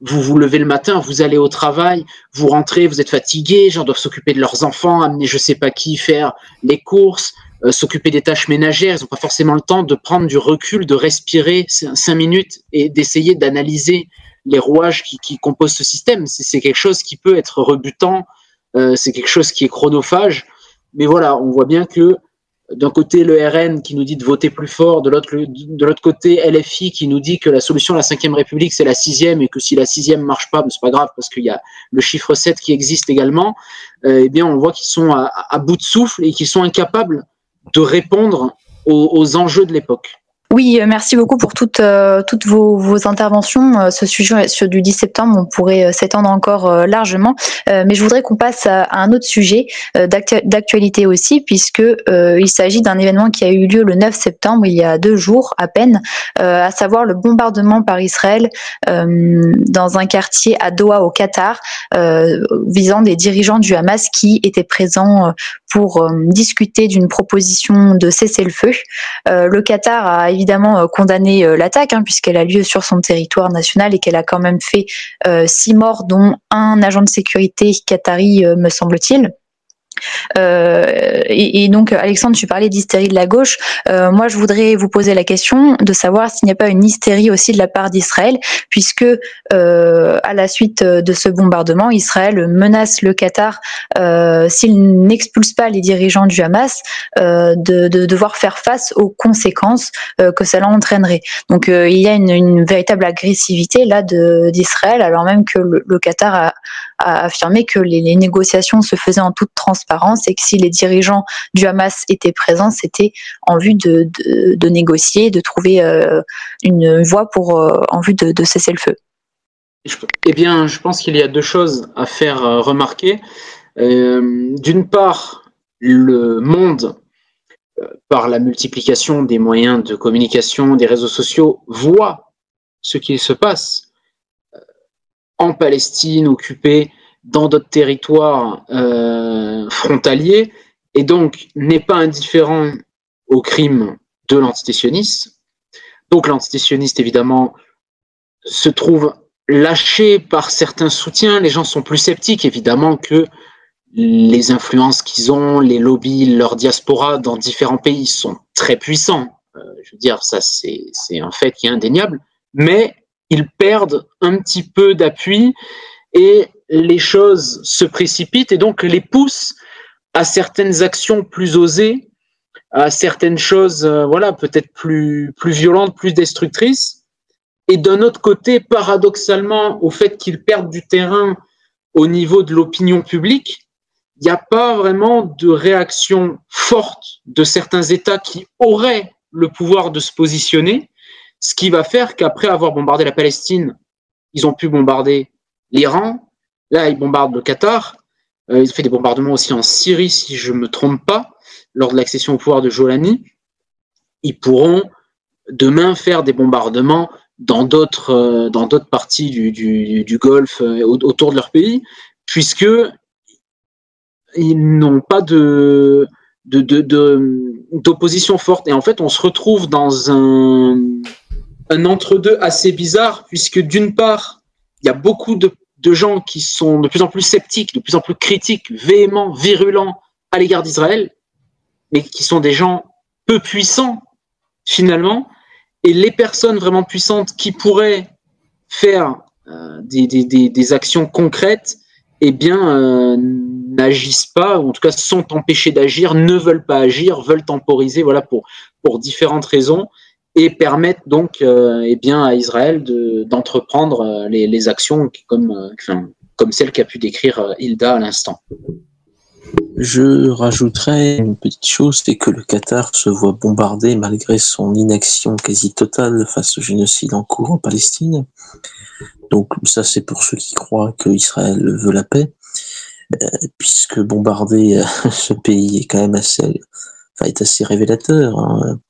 Vous vous levez le matin, vous allez au travail, vous rentrez, vous êtes fatigué, les gens doivent s'occuper de leurs enfants, amener je sais pas qui, faire les courses, s'occuper des tâches ménagères. Ils n'ont pas forcément le temps de prendre du recul, de respirer 5 minutes et d'essayer d'analyser les rouages qui composent ce système. C'est quelque chose qui peut être rebutant, c'est quelque chose qui est chronophage. Mais voilà, on voit bien que d'un côté le RN qui nous dit de voter plus fort, de l'autre côté LFI qui nous dit que la solution à la 5e République c'est la 6e et que si la 6e marche pas, c'est pas grave parce qu'il y a le chiffre 7 qui existe également. On voit qu'ils sont à bout de souffle et qu'ils sont incapables de répondre aux enjeux de l'époque. Oui, merci beaucoup pour toutes vos interventions. Ce sujet du 10 septembre, on pourrait s'étendre encore largement, mais je voudrais qu'on passe à un autre sujet d'actualité aussi, puisque il s'agit d'un événement qui a eu lieu le 9 septembre, il y a 2 jours à peine, à savoir le bombardement par Israël dans un quartier à Doha au Qatar, visant des dirigeants du Hamas qui étaient présents pour discuter d'une proposition de cessez-le-feu. Le Qatar a évidemment condamné l'attaque, puisqu'elle a lieu sur son territoire national et qu'elle a quand même fait 6 morts, dont un agent de sécurité qatari, me semble-t-il. Et donc, Alexandre, tu parlais d'hystérie de la gauche. Moi, je voudrais vous poser la question de savoir s'il n'y a pas une hystérie aussi de la part d'Israël, puisque à la suite de ce bombardement, Israël menace le Qatar, s'il n'expulse pas les dirigeants du Hamas, de devoir faire face aux conséquences que cela entraînerait. Donc, il y a une véritable agressivité là d'Israël, alors même que le Qatar a affirmé que les négociations se faisaient en toute transparence et que si les dirigeants du Hamas étaient présents, c'était en vue de négocier, de trouver une voie en vue de cesser le feu. Eh bien, je pense qu'il y a 2 choses à faire remarquer. D'une part, le monde, par la multiplication des moyens de communication, des réseaux sociaux, voit ce qui se passe en Palestine, occupée, dans d'autres territoires frontaliers, et donc n'est pas indifférent aux crimes de l'antisésionisme. Donc l'antisésioniste, évidemment, se trouve lâché par certains soutiens. Les gens sont plus sceptiques, évidemment, que les influences qu'ils ont, les lobbies, leur diaspora dans différents pays sont très puissants. Je veux dire, ça c'est un fait qui est indéniable, mais ils perdent un petit peu d'appui et les choses se précipitent et donc les poussent à certaines actions plus osées, à certaines choses peut-être plus violentes, plus destructrices. Et d'un autre côté, paradoxalement, au fait qu'ils perdent du terrain au niveau de l'opinion publique, il n'y a pas vraiment de réaction forte de certains États qui auraient le pouvoir de se positionner, ce qui va faire qu'après avoir bombardé la Palestine, ils ont pu bombarder l'Iran. Là, ils bombardent le Qatar. Ils ont fait des bombardements aussi en Syrie, si je ne me trompe pas, lors de l'accession au pouvoir de Jolani. Ils pourront demain faire des bombardements dans d'autres parties du Golfe, autour de leur pays, puisque ils n'ont pas d'opposition forte. Et en fait, on se retrouve dans un entre-deux assez bizarre, puisque d'une part, il y a beaucoup de gens qui sont de plus en plus sceptiques, de plus en plus critiques, véhéments, virulents à l'égard d'Israël, mais qui sont des gens peu puissants, finalement, et les personnes vraiment puissantes qui pourraient faire des actions concrètes, eh bien, n'agissent pas, ou en tout cas sont empêchés d'agir, ne veulent pas agir, veulent temporiser, voilà, pour différentes raisons, et permettent donc à Israël d'entreprendre les actions comme celle qu'a pu décrire Hilda à l'instant. Je rajouterais une petite chose, c'est que le Qatar se voit bombardé malgré son inaction quasi totale face au génocide en cours en Palestine. Donc ça, c'est pour ceux qui croient qu'Israël veut la paix, puisque bombarder ce pays est quand même est assez révélateur, hein.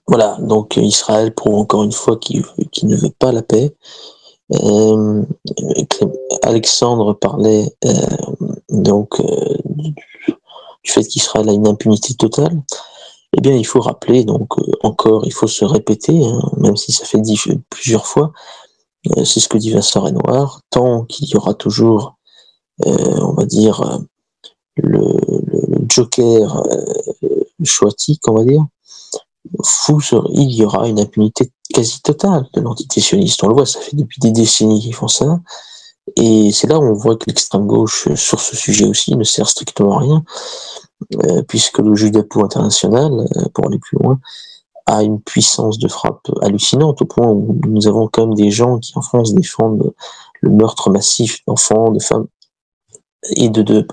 Voilà, donc Israël prouve encore une fois qu'il ne veut pas la paix. Alexandre parlait du fait qu'Israël a une impunité totale. Eh bien, il faut rappeler, il faut se répéter, hein, même si ça fait plusieurs fois, c'est ce que dit Vincent Renoir, tant qu'il y aura toujours, le joker choatique, on va dire, il y aura une impunité quasi totale de l'entité sioniste. On le voit, ça fait depuis des décennies qu'ils font ça. Et c'est là où on voit que l'extrême gauche, sur ce sujet aussi, ne sert strictement à rien, puisque le Judapo international, pour aller plus loin, a une puissance de frappe hallucinante, au point où nous avons quand même des gens qui en France défendent le meurtre massif d'enfants, de femmes et de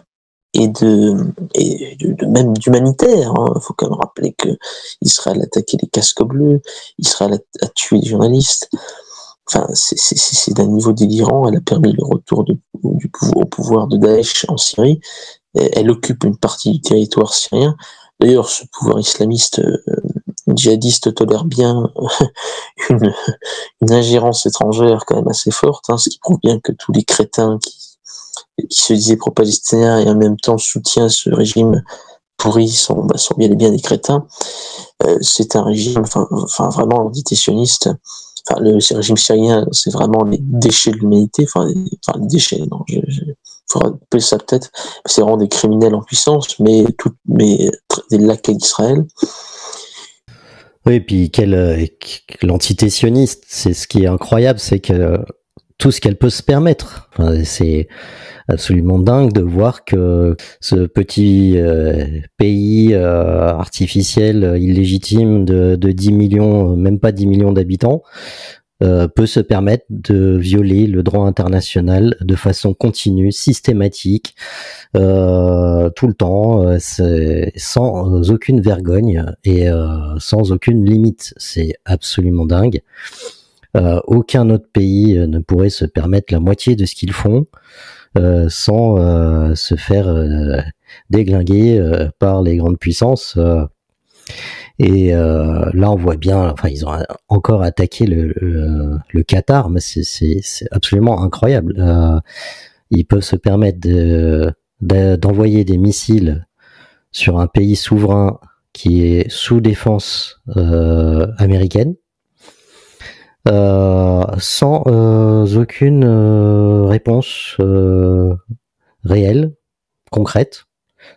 même d'humanitaire. Il faut quand même rappeler que Israël a attaqué les casques bleus, Israël a tué des journalistes. Enfin, c'est d'un niveau délirant. Elle a permis le retour au pouvoir de Daesh en Syrie. Elle occupe une partie du territoire syrien. D'ailleurs, ce pouvoir islamiste djihadiste tolère bien une ingérence étrangère quand même assez forte, ce qui prouve bien que tous les crétins qui se disaient pro-palestiniens et en même temps soutiennent ce régime pourri sont bien et bien des crétins. C'est un régime, enfin vraiment l'entité sioniste. Enfin, le régime syrien, c'est vraiment les déchets de l'humanité. Enfin, les déchets, non, faudra appeler ça peut-être. C'est vraiment des criminels en puissance, mais des laquais d'Israël. Oui, et puis l'entité sioniste, c'est ce qui est incroyable, c'est que tout ce qu'elle peut se permettre. Enfin, c'est absolument dingue de voir que ce petit pays artificiel, illégitime de 10 millions, même pas 10 millions d'habitants, peut se permettre de violer le droit international de façon continue, systématique, tout le temps, sans aucune vergogne et sans aucune limite. C'est absolument dingue. Aucun autre pays ne pourrait se permettre la moitié de ce qu'ils font sans se faire déglinguer par les grandes puissances. Et là, on voit bien, enfin, ils ont encore attaqué le Qatar, mais c'est absolument incroyable. Ils peuvent se permettre d'envoyer des missiles sur un pays souverain qui est sous défense américaine, sans aucune réponse réelle, concrète.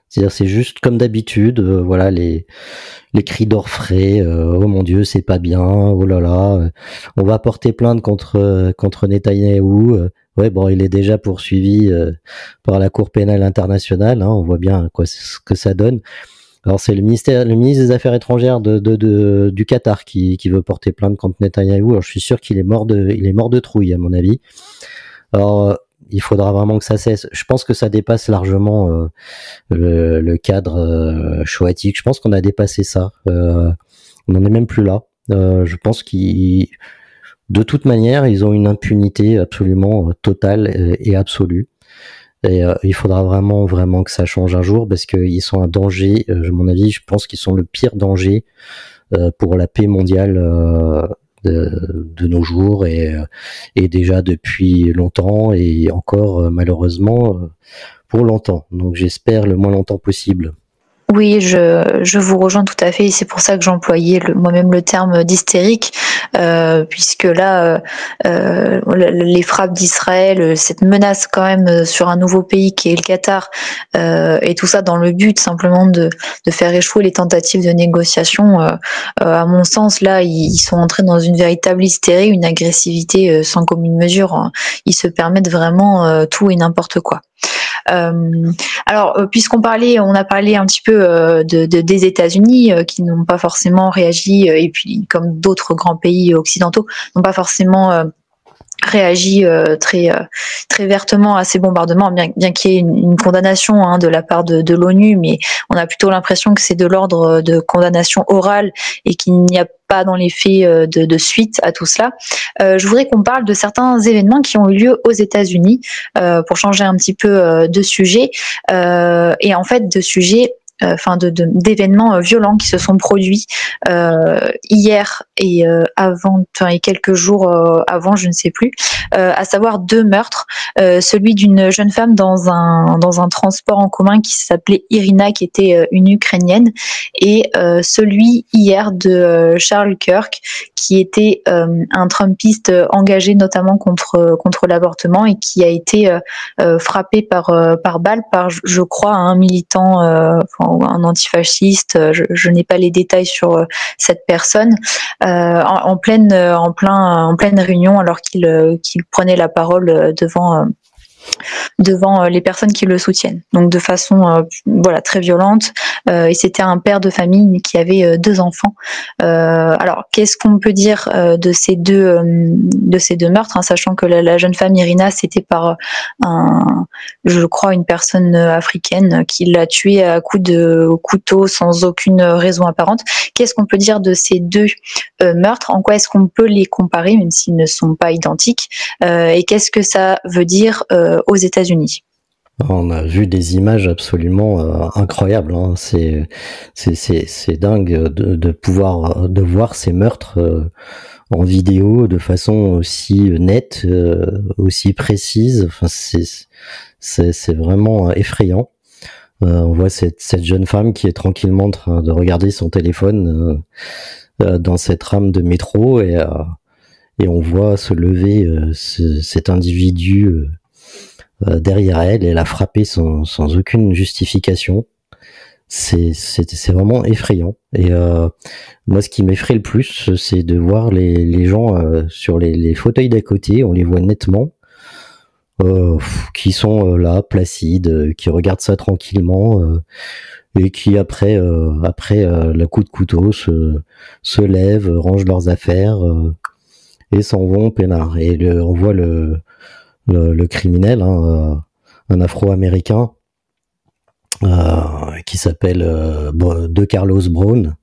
C'est-à-dire, c'est juste comme d'habitude, voilà, les cris d'orfraie, oh mon Dieu, c'est pas bien, oh là là, on va porter plainte contre Netanyahou. Ouais, bon, il est déjà poursuivi par la Cour pénale internationale, on voit bien ce que ça donne. Alors c'est le ministre des Affaires étrangères du Qatar qui veut porter plainte contre Netanyahou. Alors je suis sûr qu'il est mort de trouille à mon avis. Alors il faudra vraiment que ça cesse. Je pense que ça dépasse largement le cadre shoatique. Je pense qu'on a dépassé ça. On n'en est même plus là. Je pense de toute manière, ils ont une impunité absolument totale et absolue. Et il faudra vraiment que ça change un jour parce qu'ils sont un danger. À mon avis, je pense qu'ils sont le pire danger pour la paix mondiale de nos jours et déjà depuis longtemps et encore malheureusement pour longtemps. Donc j'espère le moins longtemps possible. Oui, je vous rejoins tout à fait et c'est pour ça que j'employais moi-même le terme d'hystérique, puisque là, les frappes d'Israël, cette menace quand même sur un nouveau pays qui est le Qatar, et tout ça dans le but simplement de faire échouer les tentatives de négociation, à mon sens, là, ils sont entrés dans une véritable hystérie, une agressivité sans commune mesure. Ils se permettent vraiment tout et n'importe quoi. Alors, puisqu'on a parlé un petit peu des États-Unis qui n'ont pas forcément réagi, et puis comme d'autres grands pays occidentaux n'ont pas forcément réagi très vertement à ces bombardements, bien qu'il y ait une condamnation de la part de l'ONU, mais on a plutôt l'impression que c'est de l'ordre de condamnation orale et qu'il n'y a pas dans les faits de suite à tout cela. Je voudrais qu'on parle de certains événements qui ont eu lieu aux États-Unis pour changer un petit peu de sujet et en fait de sujets d'événements violents qui se sont produits hier et et quelques jours avant, je ne sais plus, à savoir 2 meurtres, celui d'une jeune femme dans un transport en commun qui s'appelait Irina, qui était une Ukrainienne, et celui hier de Charlie Kirk, qui était un Trumpiste engagé notamment contre l'avortement et qui a été frappé par balle par, je crois, un militant un antifasciste. Je n'ai pas les détails sur cette personne en pleine réunion alors qu'il prenait la parole devant devant les personnes qui le soutiennent. Donc de façon voilà, très violente. Et c'était un père de famille qui avait 2 enfants. Alors qu'est-ce qu'on peut dire de ces deux meurtres, hein, sachant que la jeune femme Irina, c'était par je crois une personne africaine qui l'a tuée à coups de couteau sans aucune raison apparente. Qu'est-ce qu'on peut dire de ces 2 meurtres? En quoi est-ce qu'on peut les comparer, même s'ils ne sont pas identiques? Et qu'est-ce que ça veut dire aux États-Unis? On a vu des images absolument incroyables. Hein. C'est dingue de pouvoir de voir ces meurtres en vidéo de façon aussi nette, aussi précise. Enfin, c'est vraiment effrayant. On voit cette jeune femme qui est tranquillement en train de regarder son téléphone dans cette rame de métro et on voit se lever cet individu derrière elle et la frapper sans aucune justification. C'est vraiment effrayant. Et moi, ce qui m'effraie le plus, c'est de voir les gens sur les fauteuils d'à côté. On les voit nettement, qui sont là, placides, qui regardent ça tranquillement, et qui après le coup de couteau se lèvent, rangent leurs affaires et s'en vont peinard. Et on voit le criminel, hein, un Afro-Américain qui s'appelle De Carlos Brown,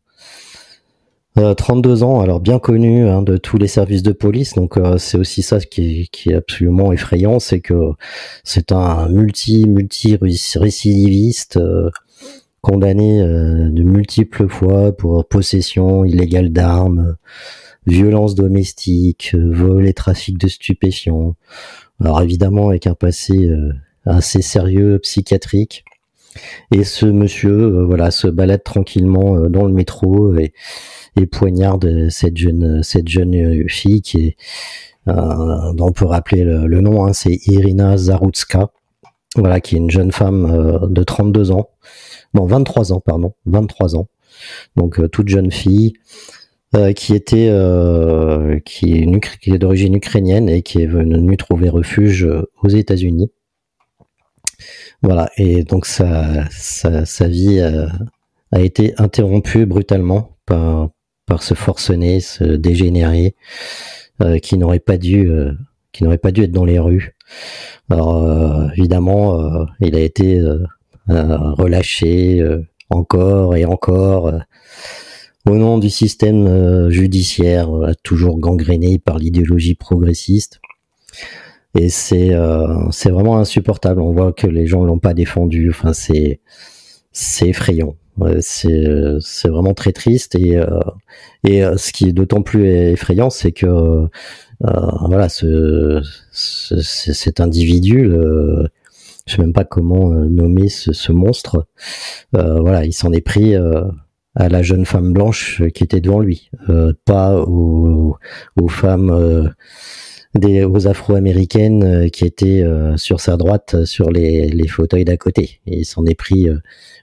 32 ans, alors bien connu, hein, de tous les services de police. Donc c'est aussi ça qui est absolument effrayant, c'est que c'est un multi récidiviste, condamné de multiples fois pour possession illégale d'armes, violence domestique, vol et trafic de stupéfiants. Alors évidemment avec un passé assez sérieux psychiatrique. Et ce monsieur voilà, se balade tranquillement dans le métro et poignarde cette jeune fille qui est dont on peut rappeler le nom, hein, c'est Irina Zarutska, voilà, qui est une jeune femme de 32 ans, non 23 ans pardon, 23 ans. Donc toute jeune fille qui est d'origine ukrainienne et qui est venue trouver refuge aux États-Unis. Voilà, et donc sa vie a été interrompue brutalement par ce forcené, ce dégénéré qui n'aurait pas dû être dans les rues. Alors évidemment, il a été relâché encore et encore au nom du système judiciaire, toujours gangréné par l'idéologie progressiste. Et c'est vraiment insupportable. On voit que les gens l'ont pas défendu. Enfin, c'est effrayant. Ouais, c'est vraiment très triste. Et ce qui est d'autant plus effrayant, c'est que voilà, cet individu, je sais même pas comment nommer ce monstre. Voilà, il s'en est pris à la jeune femme blanche qui était devant lui, pas aux femmes, aux Afro-américaines qui étaient sur sa droite, sur les fauteuils d'à côté. Et il s'en est pris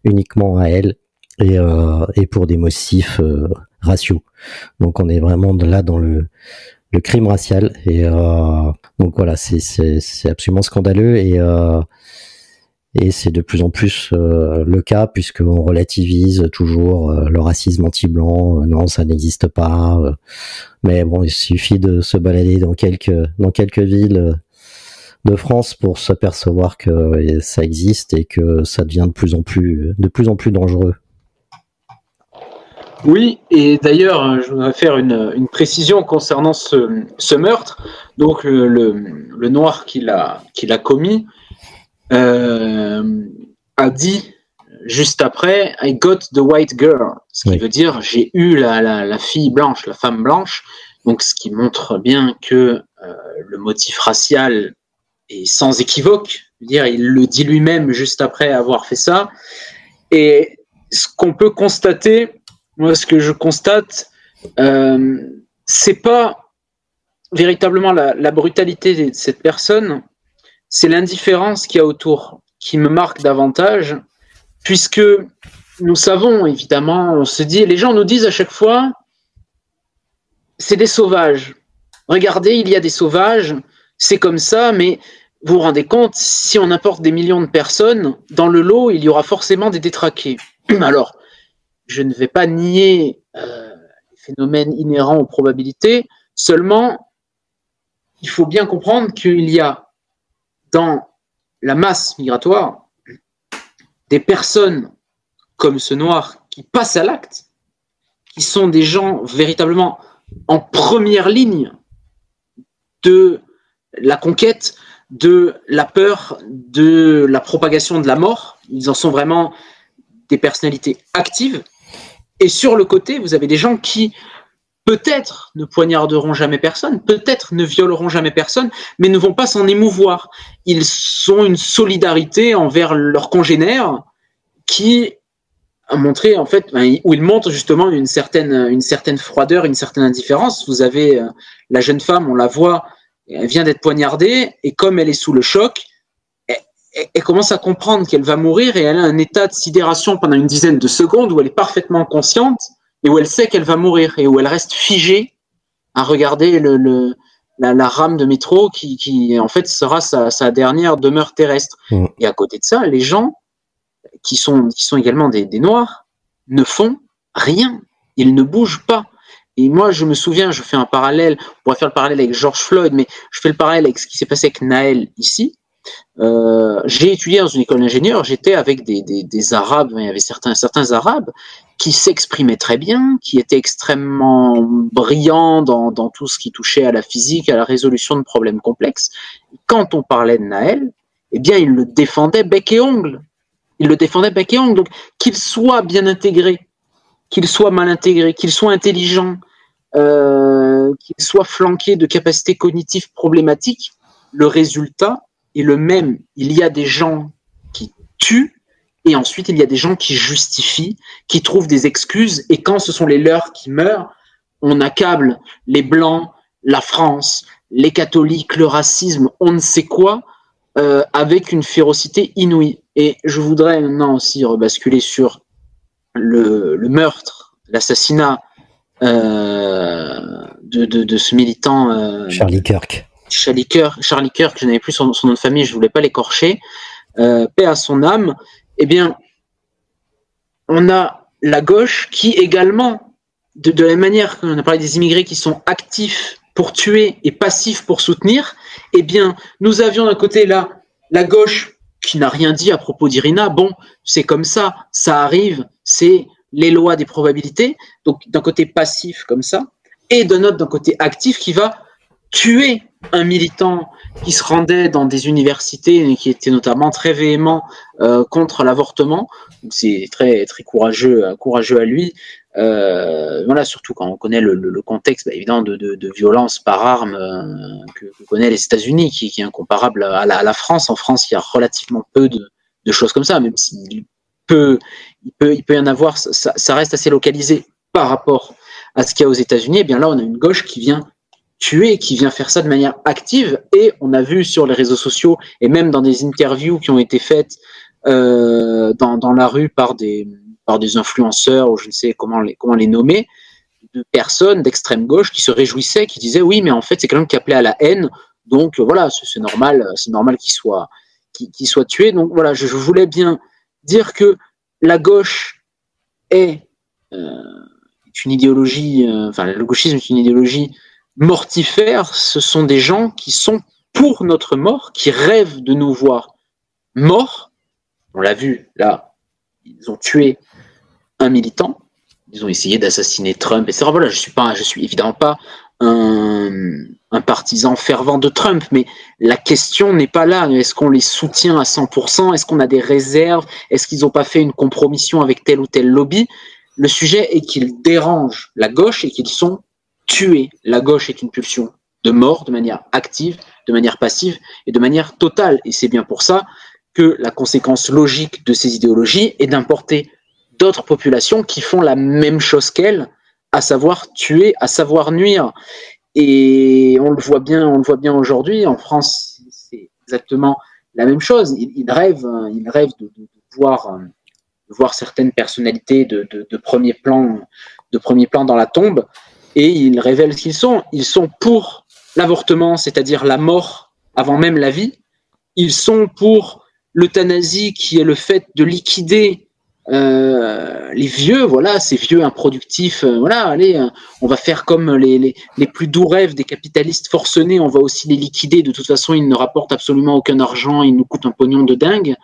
uniquement à elle et pour des motifs raciaux. Donc on est vraiment là dans le crime racial. Et donc voilà, c'est absolument scandaleux et c'est de plus en plus le cas, puisqu'on relativise toujours le racisme anti-blanc. Non, ça n'existe pas. Mais bon, il suffit de se balader dans quelques villes de France pour s'apercevoir que ça existe et que ça devient de plus en plus dangereux. Oui, et d'ailleurs, je voudrais faire une précision concernant ce meurtre. Donc le noir qui l'a commis a dit juste après I got the white girl, ce qui veut dire j'ai eu la fille blanche, la femme blanche. Donc ce qui montre bien que le motif racial est sans équivoque. Je veux dire, il le dit lui-même juste après avoir fait ça. Et ce qu'on peut constater, moi ce que je constate, c'est pas véritablement la brutalité de cette personne, c'est l'indifférence qu'il y a autour qui me marque davantage, puisque nous savons, évidemment, on se dit, les gens nous disent à chaque fois, c'est des sauvages. Regardez, il y a des sauvages, c'est comme ça, mais vous vous rendez compte, si on importe des millions de personnes, dans le lot, il y aura forcément des détraqués. Alors, je ne vais pas nier les phénomènes inhérents aux probabilités, seulement, il faut bien comprendre qu'il y a dans la masse migratoire des personnes comme ce noir qui passent à l'acte, qui sont des gens véritablement en première ligne de la conquête, de la peur, de la propagation de la mort. Ils en sont vraiment des personnalités actives. Et sur le côté, vous avez des gens qui peut-être ne poignarderont jamais personne, peut-être ne violeront jamais personne, mais ne vont pas s'en émouvoir. Ils ont une solidarité envers leurs congénères qui a montré, en fait, où ils montrent justement une certaine froideur, une certaine indifférence. Vous avez la jeune femme, on la voit, elle vient d'être poignardée, et comme elle est sous le choc, elle commence à comprendre qu'elle va mourir, et elle a un état de sidération pendant une dizaine de secondes où elle est parfaitement consciente, et où elle sait qu'elle va mourir, et où elle reste figée à regarder la rame de métro qui en fait sera sa dernière demeure terrestre. Et à côté de ça, les gens qui sont également des noirs ne font rien, ils ne bougent pas. Et moi, je me souviens, je fais un parallèle, on pourrait faire le parallèle avec George Floyd, mais je fais le parallèle avec ce qui s'est passé avec Naël ici. J'ai étudié dans une école d'ingénieur, j'étais avec des Arabes, il y avait certains Arabes qui s'exprimaient très bien, qui étaient extrêmement brillants dans tout ce qui touchait à la physique, à la résolution de problèmes complexes. Quand on parlait de Naël, eh bien, ils le défendaient bec et ongle. Ils le défendaient bec et ongle. Donc, qu'il soit bien intégré, qu'il soit mal intégré, qu'il soit intelligent, qu'il soit flanqué de capacités cognitives problématiques, le résultat est le même. Il y a des gens qui tuent et ensuite il y a des gens qui justifient, qui trouvent des excuses, et quand ce sont les leurs qui meurent, on accable les Blancs, la France, les catholiques, le racisme, on ne sait quoi, avec une férocité inouïe. Et je voudrais maintenant aussi rebasculer sur le meurtre, l'assassinat de ce militant Charlie Kirk. Charlie Kirk, je n'avais plus son nom de famille, je ne voulais pas l'écorcher, paix à son âme. Eh bien, on a la gauche qui également, de la même manière qu'on a parlé des immigrés qui sont actifs pour tuer et passifs pour soutenir, eh bien, nous avions d'un côté là la gauche qui n'a rien dit à propos d'Irina. Bon, c'est comme ça arrive, c'est les lois des probabilités. Donc, d'un côté passif comme ça, et d'un côté actif qui va tuer un militant qui se rendait dans des universités et qui était notamment très véhément contre l'avortement. C'est très très courageux à lui. Voilà, surtout quand on connaît le contexte évidemment de violence par arme que connaît les États-Unis, qui est incomparable à la France. En France, il y a relativement peu de choses comme ça, même s'il peut y en avoir, ça reste assez localisé par rapport à ce qu'il y a aux États-Unis. Et bien là, on a une gauche qui vient tuer, qui vient faire ça de manière active, et on a vu sur les réseaux sociaux et même dans des interviews qui ont été faites dans la rue par des influenceurs, ou je ne sais comment les nommer, de personnes d'extrême gauche qui se réjouissaient, qui disaient oui, mais en fait c'est quelqu'un qui appelait à la haine, donc voilà, c'est normal qu'il soit tué. Donc voilà, je voulais bien dire que la gauche est une idéologie, le gauchisme est une idéologie mortifère. Ce sont des gens qui sont pour notre mort, qui rêvent de nous voir morts. On l'a vu, là, ils ont tué un militant, ils ont essayé d'assassiner Trump, etc. Voilà, je suis évidemment pas un partisan fervent de Trump, mais la question n'est pas là. Est-ce qu'on les soutient à 100%? Est-ce qu'on a des réserves? Est-ce qu'ils n'ont pas fait une compromission avec tel ou tel lobby? Le sujet est qu'ils dérangent la gauche et qu'ils sont tués. La gauche est une pulsion de mort de manière active, de manière passive et de manière totale. Et c'est bien pour ça que la conséquence logique de ces idéologies est d'importer d'autres populations qui font la même chose qu'elles, à savoir tuer, à savoir nuire. Et on le voit bien aujourd'hui. En France, c'est exactement la même chose. Ils rêvent de voir certaines personnalités de premier plan dans la tombe, et ils révèlent ce qu'ils sont. Ils sont pour l'avortement, c'est-à-dire la mort avant même la vie. ils sont pour l'euthanasie, qui est le fait de liquider les vieux, voilà, ces vieux improductifs, voilà, allez, on va faire comme les plus doux rêves des capitalistes forcenés, on va aussi les liquider, de toute façon ils ne rapportent absolument aucun argent, ils nous coûtent un pognon de dingue,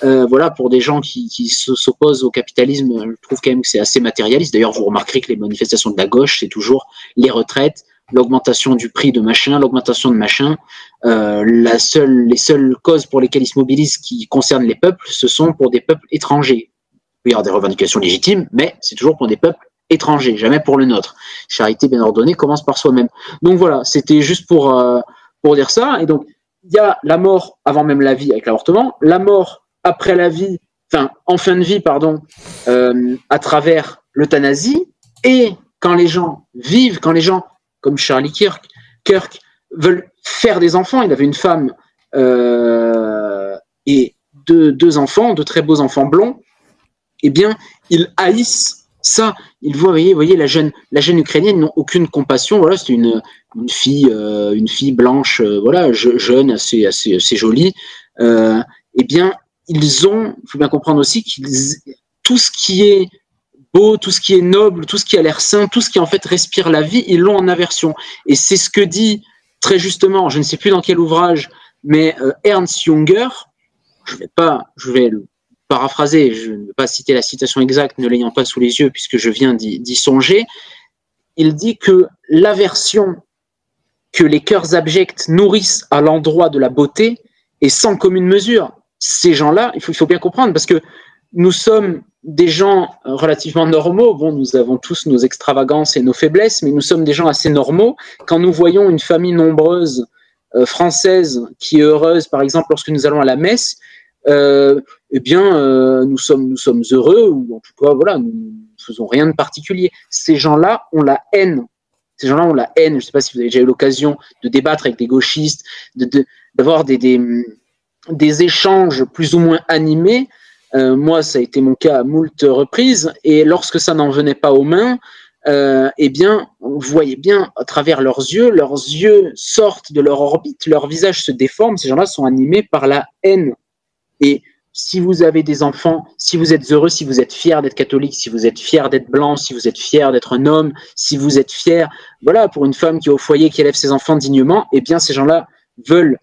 voilà, pour des gens qui s'opposent au capitalisme, je trouve quand même que c'est assez matérialiste. D'ailleurs, vous remarquerez que les manifestations de la gauche, c'est toujours les retraites, l'augmentation du prix de machin, l'augmentation de machin. Les seules causes pour lesquelles ils se mobilisent qui concernent les peuples, ce sont pour des peuples étrangers. Il peut y avoir des revendications légitimes, mais c'est toujours pour des peuples étrangers, jamais pour le nôtre. Charité bien ordonnée commence par soi-même. Donc voilà, c'était juste pour dire ça. Et donc, il y a la mort avant même la vie avec l'avortement, la mort après la vie, enfin, en fin de vie, pardon, à travers l'euthanasie, et quand les gens vivent, quand les gens, comme Charlie Kirk veulent faire des enfants, il avait une femme et deux enfants, deux très beaux enfants blonds, eh bien, ils haïssent ça. Ils voient, vous voyez, la jeune ukrainienne, n'ont aucune compassion. Voilà, c'est une fille blanche, voilà, jeune, assez jolie. Eh bien, il faut bien comprendre aussi tout ce qui est beau, tout ce qui est noble, tout ce qui a l'air sain, tout ce qui en fait respire la vie, ils l'ont en aversion. Et c'est ce que dit très justement, je ne sais plus dans quel ouvrage, mais Ernst Junger. Je vais le paraphraser, je ne vais pas citer la citation exacte, ne l'ayant pas sous les yeux, puisque je viens d'y songer. Il dit que l'aversion que les cœurs abjects nourrissent à l'endroit de la beauté est sans commune mesure. Ces gens-là, il faut bien comprendre, parce que nous sommes des gens relativement normaux. Bon, nous avons tous nos extravagances et nos faiblesses, mais nous sommes des gens assez normaux. Quand nous voyons une famille nombreuse française qui est heureuse, par exemple, lorsque nous allons à la messe, eh bien, nous sommes heureux, ou en tout cas, voilà, nous ne faisons rien de particulier. Ces gens-là ont la haine. Ces gens-là ont la haine. Je ne sais pas si vous avez déjà eu l'occasion de débattre avec des gauchistes, d'avoir des échanges plus ou moins animés. Moi, ça a été mon cas à moult reprises. Et lorsque ça n'en venait pas aux mains, eh bien, vous voyez bien à travers leurs yeux sortent de leur orbite, leur visage se déforme. Ces gens-là sont animés par la haine. Et si vous avez des enfants, si vous êtes heureux, si vous êtes fier d'être catholique, si vous êtes fier d'être blanc, si vous êtes fier d'être un homme, si vous êtes fier, voilà, pour une femme qui est au foyer, qui élève ses enfants dignement, eh bien, ces gens-là veulent,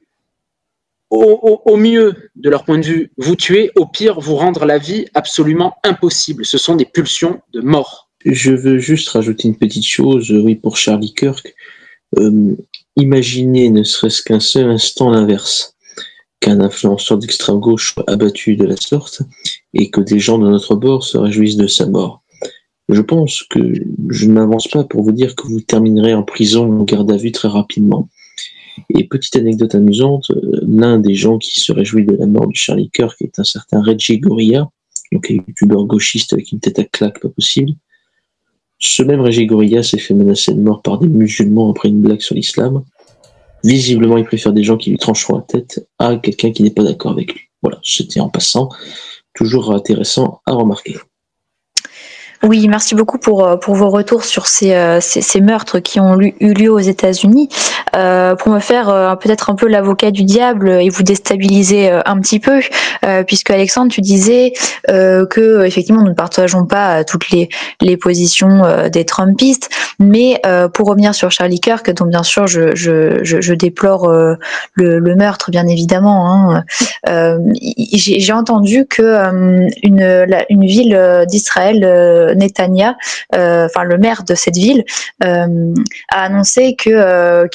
au mieux de leur point de vue, vous tuer, au pire, vous rendre la vie absolument impossible. Ce sont des pulsions de mort. Je veux juste rajouter une petite chose, oui, pour Charlie Kirk. Imaginez ne serait-ce qu'un seul instant l'inverse. Qu'un influenceur d'extrême gauche soit abattu de la sorte et que des gens de notre bord se réjouissent de sa mort. Je pense que je ne m'avance pas pour vous dire que vous terminerez en prison ou en garde à vue très rapidement. Et petite anecdote amusante, l'un des gens qui se réjouit de la mort de Charlie Kirk est un certain Reggie Gorilla, donc un youtubeur gauchiste avec une tête à claque pas possible. Ce même Reggie Gorilla s'est fait menacer de mort par des musulmans après une blague sur l'islam. Visiblement, il préfère des gens qui lui trancheront la tête à quelqu'un qui n'est pas d'accord avec lui. Voilà, c'était en passant, toujours intéressant à remarquer. Oui, merci beaucoup pour vos retours sur ces meurtres qui ont eu lieu aux États-Unis. Pour me faire peut-être un peu l'avocat du diable et vous déstabiliser un petit peu, puisque Alexandre, tu disais que effectivement nous ne partageons pas toutes les positions des Trumpistes, mais pour revenir sur Charlie Kirk, dont bien sûr je déplore le meurtre, bien évidemment. Hein, j'ai entendu que une ville d'Israël, Netanya, enfin le maire de cette ville, a annoncé qu'il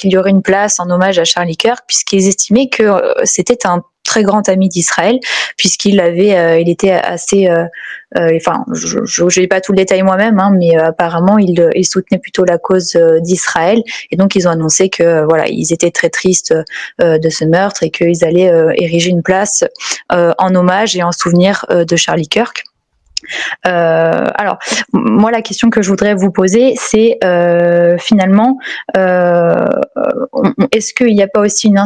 y aurait une place en hommage à Charlie Kirk, puisqu'ils estimaient que c'était un très grand ami d'Israël, puisqu'il était assez, enfin, je n'ai pas tout le détail moi-même, hein, mais apparemment il soutenait plutôt la cause d'Israël, et donc ils ont annoncé que voilà, ils étaient très tristes de ce meurtre et qu'ils allaient ériger une place en hommage et en souvenir de Charlie Kirk. Alors, moi, la question que je voudrais vous poser, c'est finalement, est-ce qu'il n'y a pas aussi une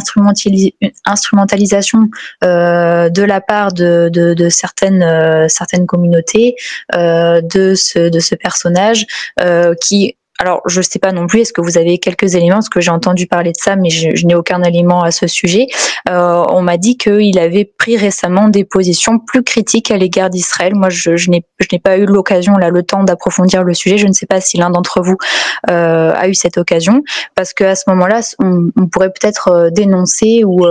instrumentalisation de la part de certaines communautés de ce personnage qui alors je ne sais pas non plus, est-ce que vous avez quelques éléments, parce que j'ai entendu parler de ça, mais je n'ai aucun élément à ce sujet. On m'a dit qu'il avait pris récemment des positions plus critiques à l'égard d'Israël. Moi, je n'ai pas eu l'occasion, là, le temps d'approfondir le sujet. Je ne sais pas si l'un d'entre vous a eu cette occasion, parce qu'à ce moment-là, on pourrait peut-être dénoncer ou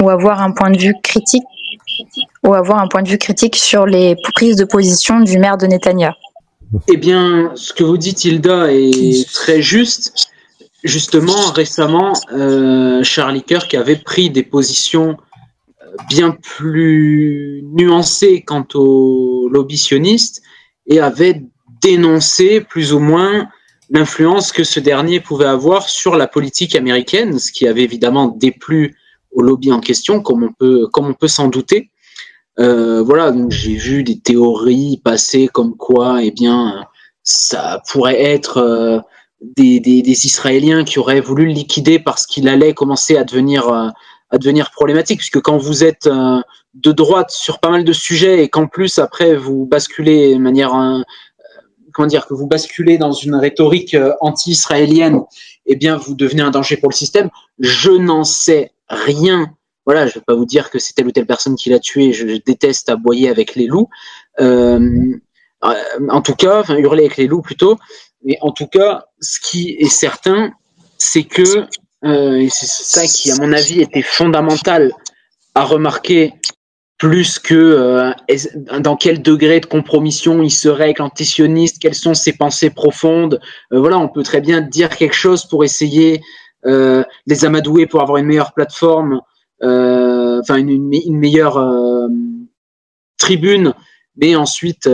avoir un point de vue critique sur les prises de position du maire de Netanya. Eh bien, ce que vous dites, Hilda, est très juste. Justement, récemment, Charlie Kirk avait pris des positions bien plus nuancées quant au lobby sioniste et avait dénoncé plus ou moins l'influence que ce dernier pouvait avoir sur la politique américaine, ce qui avait évidemment déplu au lobby en question, comme on peut s'en douter. Voilà, donc j'ai vu des théories passer comme quoi, eh bien, ça pourrait être des Israéliens qui auraient voulu le liquider parce qu'il allait commencer à devenir problématique, puisque quand vous êtes de droite sur pas mal de sujets et qu'en plus après vous basculez de manière, que vous basculez dans une rhétorique anti-israélienne, eh bien vous devenez un danger pour le système. Je n'en sais rien. Voilà, je ne vais pas vous dire que c'est telle ou telle personne qui l'a tué. Je déteste aboyer avec les loups. En tout cas, enfin hurler avec les loups plutôt. Mais en tout cas, ce qui est certain, c'est que et c'est ça qui, à mon avis, était fondamental à remarquer, plus que dans quel degré de compromission il serait avec l'antisioniste, quelles sont ses pensées profondes. Voilà, on peut très bien dire quelque chose pour essayer les amadouer pour avoir une meilleure plateforme, enfin une meilleure tribune, mais ensuite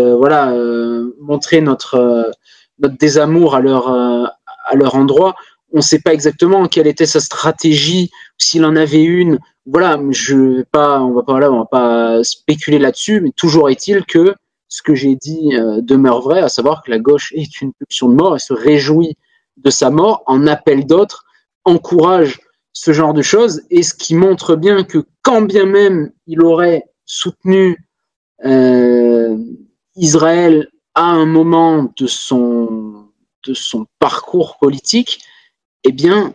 montrer notre désamour à leur endroit. On ne sait pas exactement quelle était sa stratégie, s'il en avait une. Voilà, on va pas spéculer là-dessus, mais toujours est-il que ce que j'ai dit demeure vrai, à savoir que la gauche est une pulsion de mort et se réjouit de sa mort, en appelle d'autres, encourage ce genre de choses, et ce qui montre bien que quand bien même il aurait soutenu Israël à un moment de son parcours politique, eh bien,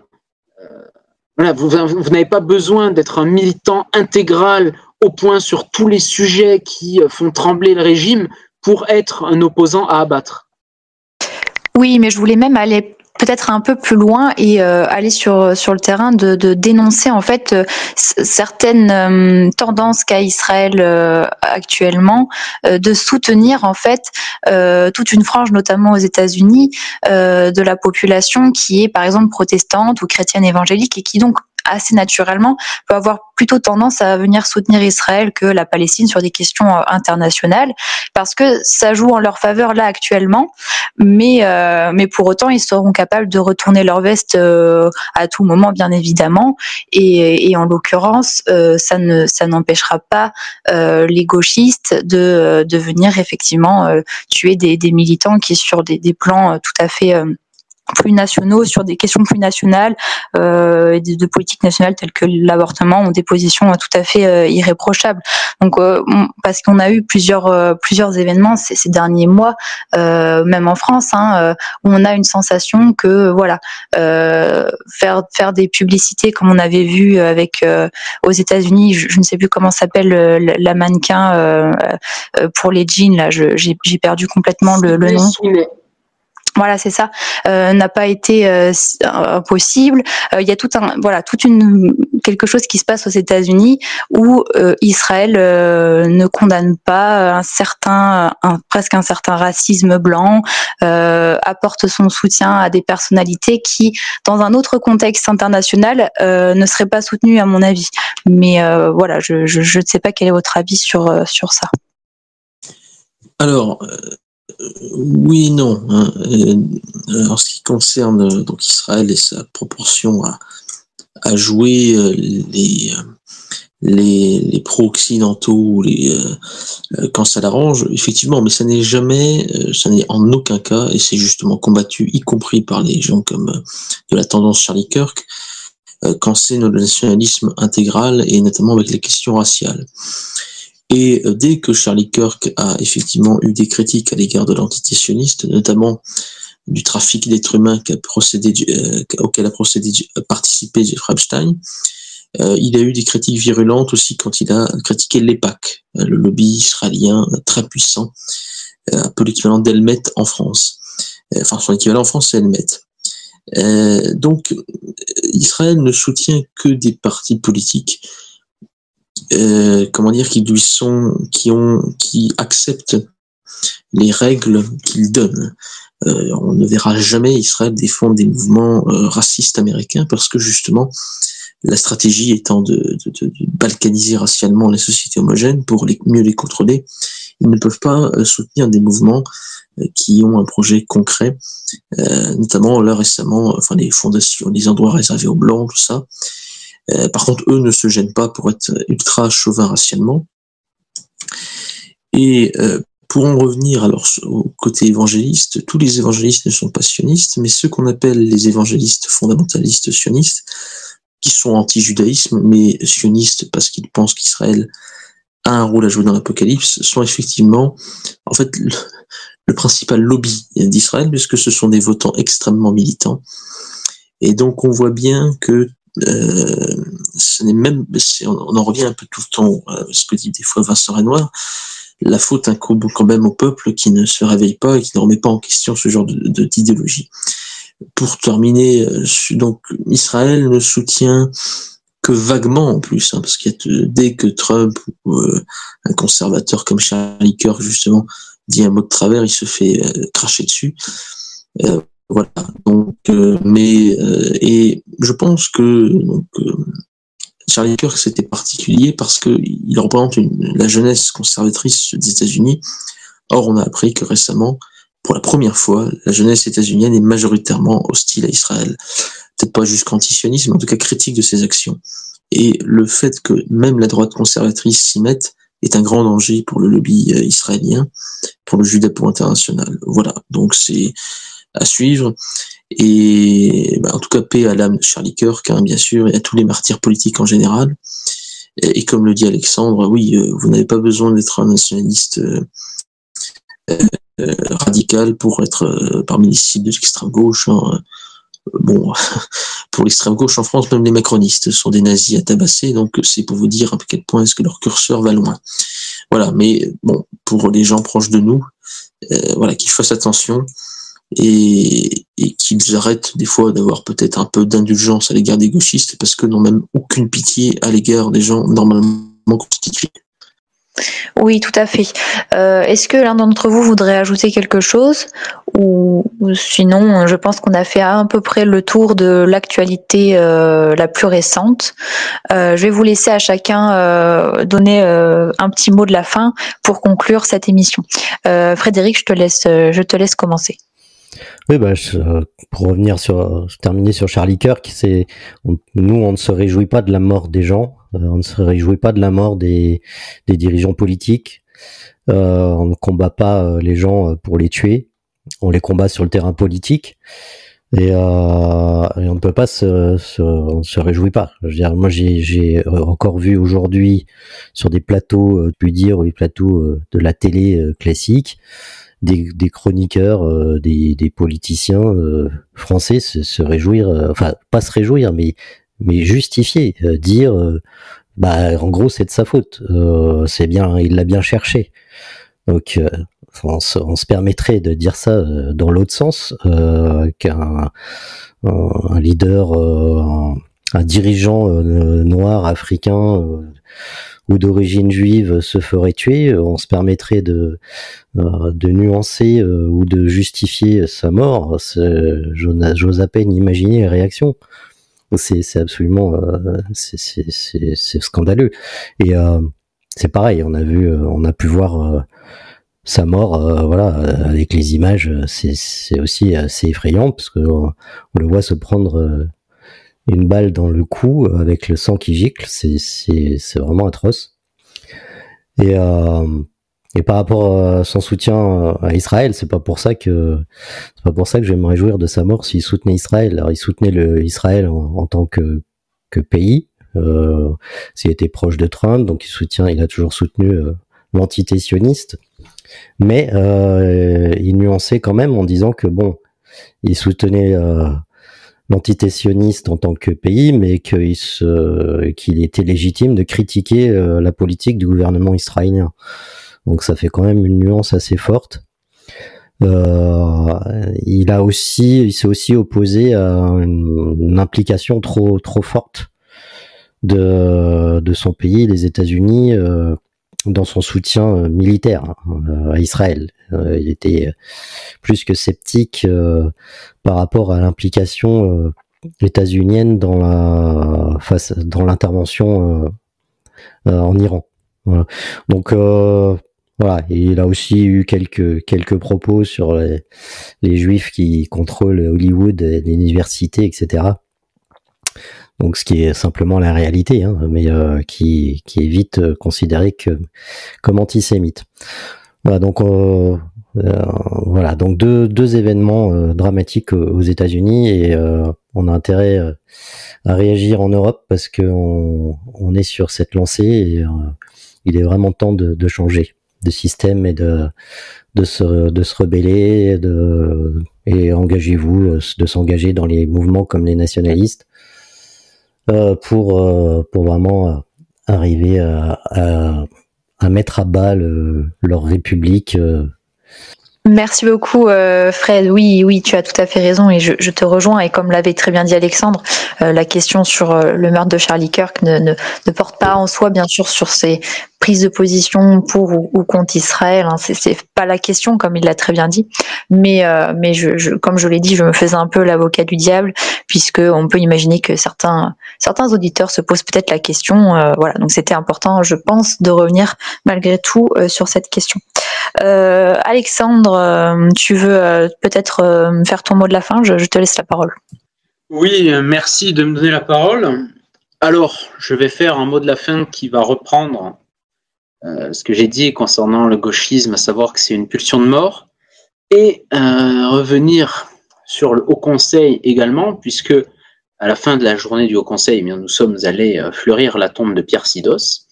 voilà, vous n'avez pas besoin d'être un militant intégral au point sur tous les sujets qui font trembler le régime pour être un opposant à abattre. Oui, mais je voulais même aller peut-être un peu plus loin et aller sur le terrain de dénoncer en fait certaines tendances qu'a Israël actuellement, de soutenir en fait toute une frange, notamment aux États-Unis, de la population qui est par exemple protestante ou chrétienne évangélique et qui donc assez naturellement peut avoir plutôt tendance à venir soutenir Israël que la Palestine sur des questions internationales, parce que ça joue en leur faveur là actuellement, mais pour autant ils seront capables de retourner leur veste à tout moment, bien évidemment, et en l'occurrence ça n'empêchera pas les gauchistes de venir effectivement tuer des militants qui sur des plans tout à fait plus nationaux, sur des questions plus nationales de politique nationale telles que l'avortement, ont des positions tout à fait irréprochables. Donc parce qu'on a eu plusieurs événements ces derniers mois, même en France, où on a une sensation que voilà, faire des publicités comme on avait vu avec aux États-Unis, je ne sais plus comment s'appelle la mannequin pour les jeans là, j'ai perdu complètement le nom. Voilà, c'est ça. N'a pas été impossible. Il y a quelque chose qui se passe aux États-Unis où Israël ne condamne pas presque un certain racisme blanc, apporte son soutien à des personnalités qui, dans un autre contexte international, ne seraient pas soutenues à mon avis. Mais voilà, je ne sais pas quel est votre avis sur ça. Alors. Oui et non. En ce qui concerne donc Israël et sa proportion à jouer les pro-occidentaux quand ça l'arrange, effectivement, mais ça n'est en aucun cas, et c'est justement combattu, y compris par les gens comme de la tendance Charlie Kirk, quand c'est le nationalisme intégral et notamment avec les questions raciales. Et dès que Charlie Kirk a effectivement eu des critiques à l'égard de l'entité sioniste, notamment du trafic d'êtres humains auquel a participé Jeffrey Epstein, il a eu des critiques virulentes aussi quand il a critiqué l'EPAC, le lobby israélien très puissant, un peu l'équivalent d'Elmet en France. Enfin, son équivalent en France, c'est Elmet. Donc, Israël ne soutient que des partis politiques, qui acceptent les règles qu'il donne. On ne verra jamais Israël défendre des mouvements racistes américains parce que justement, la stratégie étant de balkaniser racialement les sociétés homogènes pour mieux les contrôler, ils ne peuvent pas soutenir des mouvements qui ont un projet concret, notamment là récemment, enfin les fondations, les endroits réservés aux blancs, tout ça. Par contre, eux ne se gênent pas pour être ultra chauvins racialement. Et pour en revenir alors au côté évangéliste, tous les évangélistes ne sont pas sionistes, mais ceux qu'on appelle les évangélistes fondamentalistes sionistes, qui sont anti-judaïsme, mais sionistes parce qu'ils pensent qu'Israël a un rôle à jouer dans l'Apocalypse, sont effectivement, en fait, le principal lobby d'Israël, puisque ce sont des votants extrêmement militants. Et donc, on voit bien que on en revient un peu tout le temps à ce que dit des fois Vincent Renoir, la faute incombe quand même au peuple qui ne se réveille pas et qui ne remet pas en question ce genre d'idéologie. Pour terminer, donc Israël ne soutient que vaguement en plus, parce qu'il y a dès que Trump ou un conservateur comme Charlie Kirk justement dit un mot de travers, il se fait cracher dessus. Voilà. Donc, et je pense que Charlie Kirk c'était particulier parce que il représente la jeunesse conservatrice des États-Unis. Or, on a appris que récemment, pour la première fois, la jeunesse états-unienne est majoritairement hostile à Israël. Peut-être pas jusqu'à antisionisme, mais en tout cas critique de ses actions. Et le fait que même la droite conservatrice s'y mette est un grand danger pour le lobby israélien, pour le Judapo international. Voilà, donc c'est à suivre. Et en tout cas, paix à l'âme de Charlie Kirk, bien sûr, et à tous les martyrs politiques en général. Et comme le dit Alexandre, oui, vous n'avez pas besoin d'être un nationaliste radical pour être parmi les cibles de l'extrême gauche. Bon, pour l'extrême gauche en France, même les macronistes sont des nazis à tabasser, donc c'est pour vous dire à quel point est-ce que leur curseur va loin. Voilà, mais bon, pour les gens proches de nous, voilà, qu'ils fassent attention et qu'ils arrêtent des fois d'avoir peut-être un peu d'indulgence à l'égard des gauchistes parce que n'ont même aucune pitié à l'égard des gens normalement constitués. Oui, tout à fait. Est-ce que l'un d'entre vous voudrait ajouter quelque chose ou sinon, je pense qu'on a fait à peu près le tour de l'actualité la plus récente. Je vais vous laisser à chacun donner un petit mot de la fin pour conclure cette émission. Frédéric, je te laisse commencer. Oui, pour terminer sur Charlie Kirk, nous, on ne se réjouit pas de la mort des gens, on ne se réjouit pas de la mort des dirigeants politiques, on ne combat pas les gens pour les tuer, on les combat sur le terrain politique, et on ne peut pas on ne se réjouit pas. Je veux dire, moi, j'ai encore vu aujourd'hui sur des plateaux, ou les plateaux de la télé classique, des chroniqueurs, des politiciens français se réjouir, enfin pas se réjouir, mais justifier, dire, en gros c'est de sa faute, c'est bien, il l'a bien cherché. Donc on se permettrait de dire ça dans l'autre sens, qu'un leader, un dirigeant noir africain ou d'origine juive se ferait tuer, on se permettrait de nuancer ou de justifier sa mort. J'ose à peine imaginer les réactions. C'est absolument c'est scandaleux. Et c'est pareil, on a pu voir sa mort, voilà, avec les images, c'est aussi assez effrayant parce que on le voit se prendre une balle dans le cou avec le sang qui gicle, c'est vraiment atroce. Et par rapport à son soutien à Israël, c'est pas pour ça que je vais me réjouir de sa mort s'il soutenait Israël. Alors il soutenait Israël en tant que pays, il était proche de Trump, donc il a toujours soutenu l'entité sioniste, mais il nuançait quand même en disant que bon, il soutenait l'entité sioniste en tant que pays, mais qu'il était légitime de critiquer la politique du gouvernement israélien. Donc ça fait quand même une nuance assez forte. Il s'est aussi opposé à une implication trop forte de son pays, les États-Unis, dans son soutien militaire à Israël. Il était plus que sceptique par rapport à l'implication états-unienne dans l'intervention en Iran. Voilà. Donc voilà, et il a aussi eu quelques propos sur les Juifs qui contrôlent Hollywood, les universités, etc. Donc, ce qui est simplement la réalité, hein, mais qui est vite considéré comme antisémite. Voilà, donc voilà, donc deux événements dramatiques aux États-Unis, et on a intérêt à réagir en Europe parce que on est sur cette lancée, et il est vraiment temps de changer de système et de se rebeller, et engagez-vous de s'engager dans les mouvements comme les nationalistes pour vraiment arriver à mettre à bas leur république. Merci beaucoup, Fred. Oui, tu as tout à fait raison, et je te rejoins. Et comme l'avait très bien dit Alexandre, la question sur le meurtre de Charlie Kirk ne porte pas en soi, bien sûr, sur ses prises de position pour ou contre Israël. Hein. C'est pas la question, comme il l'a très bien dit. Mais comme je l'ai dit, je me faisais un peu l'avocat du diable, puisque on peut imaginer que certains auditeurs se posent peut-être la question. Voilà, donc c'était important, je pense, de revenir malgré tout sur cette question. Alexandre, tu veux peut-être faire ton mot de la fin? Je te laisse la parole. Oui, merci de me donner la parole. Alors, je vais faire un mot de la fin qui va reprendre ce que j'ai dit concernant le gauchisme, à savoir que c'est une pulsion de mort, et revenir sur le Haut Conseil également, puisque à la fin de la journée du Haut Conseil, eh bien, nous sommes allés fleurir la tombe de Pierre Sidos.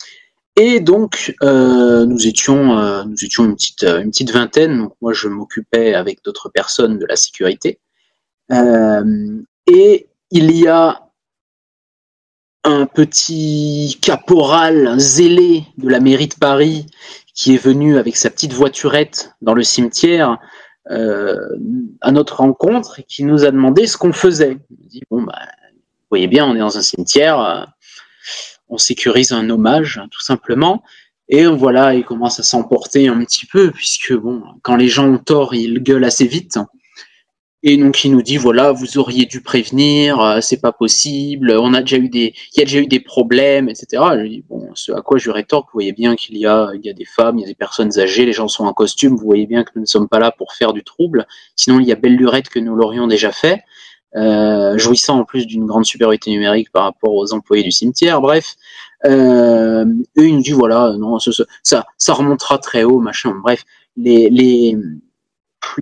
Et donc, nous étions une petite vingtaine. Donc moi, je m'occupais avec d'autres personnes de la sécurité. Et il y a un petit caporal zélé de la mairie de Paris qui est venu avec sa petite voiturette dans le cimetière à notre rencontre, et qui nous a demandé ce qu'on faisait. On dit, bon, bah, vous voyez bien, on est dans un cimetière. On sécurise un hommage, tout simplement. Et voilà, il commence à s'emporter un petit peu, puisque bon, quand les gens ont tort, ils gueulent assez vite. Et donc il nous dit, voilà, vous auriez dû prévenir, c'est pas possible, il y a déjà eu des problèmes, etc. Je lui dis, bon, ce à quoi je lui rétorque, vous voyez bien qu'il y a des femmes, il y a des personnes âgées, les gens sont en costume, vous voyez bien que nous ne sommes pas là pour faire du trouble. Sinon, il y a belle lurette que nous l'aurions déjà fait. Jouissant en plus d'une grande supériorité numérique par rapport aux employés du cimetière, bref. Eux, ils nous disent, voilà, non, ça remontera très haut, machin, bref. Les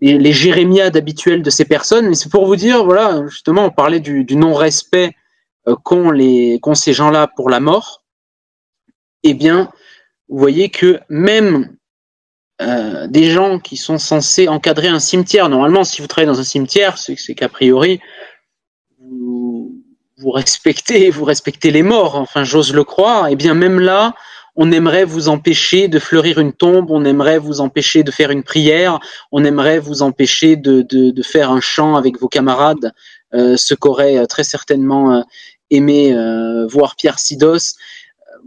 jérémiades habituelles de ces personnes, mais c'est pour vous dire, voilà, justement, on parlait du non-respect qu'ont ces gens-là pour la mort. Eh bien, vous voyez que même des gens qui sont censés encadrer un cimetière, normalement, si vous travaillez dans un cimetière, c'est qu'a priori, vous respectez les morts, enfin, j'ose le croire. Eh bien, même là, on aimerait vous empêcher de fleurir une tombe, on aimerait vous empêcher de faire une prière, on aimerait vous empêcher de faire un chant avec vos camarades, ce qu'aurait très certainement aimé voir Pierre Sidos.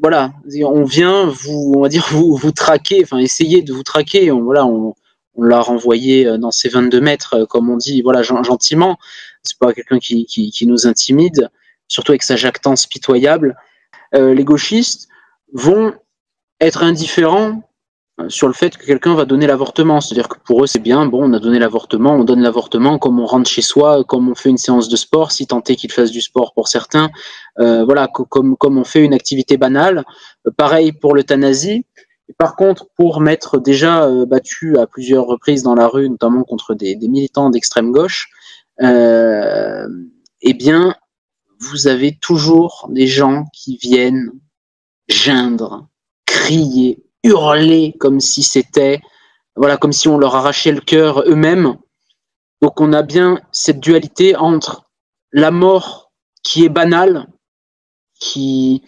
Voilà, on vient vous traquer, enfin essayer de vous traquer. On l'a renvoyé dans ses 22 mètres, comme on dit, voilà, gentiment. C'est pas quelqu'un qui nous intimide, surtout avec sa jactance pitoyable. Les gauchistes vont être indifférents sur le fait que quelqu'un va donner l'avortement. C'est-à-dire que pour eux, c'est bien, bon, on a donné l'avortement, on donne l'avortement comme on rentre chez soi, comme on fait une séance de sport, si tant est qu'ils fassent du sport pour certains, voilà, comme on fait une activité banale. Pareil pour l'euthanasie. Et par contre, pour m'être déjà battu à plusieurs reprises dans la rue, notamment contre des militants d'extrême gauche, eh bien, vous avez toujours des gens qui viennent geindre, crier, hurler comme si c'était, voilà, comme si on leur arrachait le cœur eux-mêmes. Donc on a bien cette dualité entre la mort qui est banale, qui,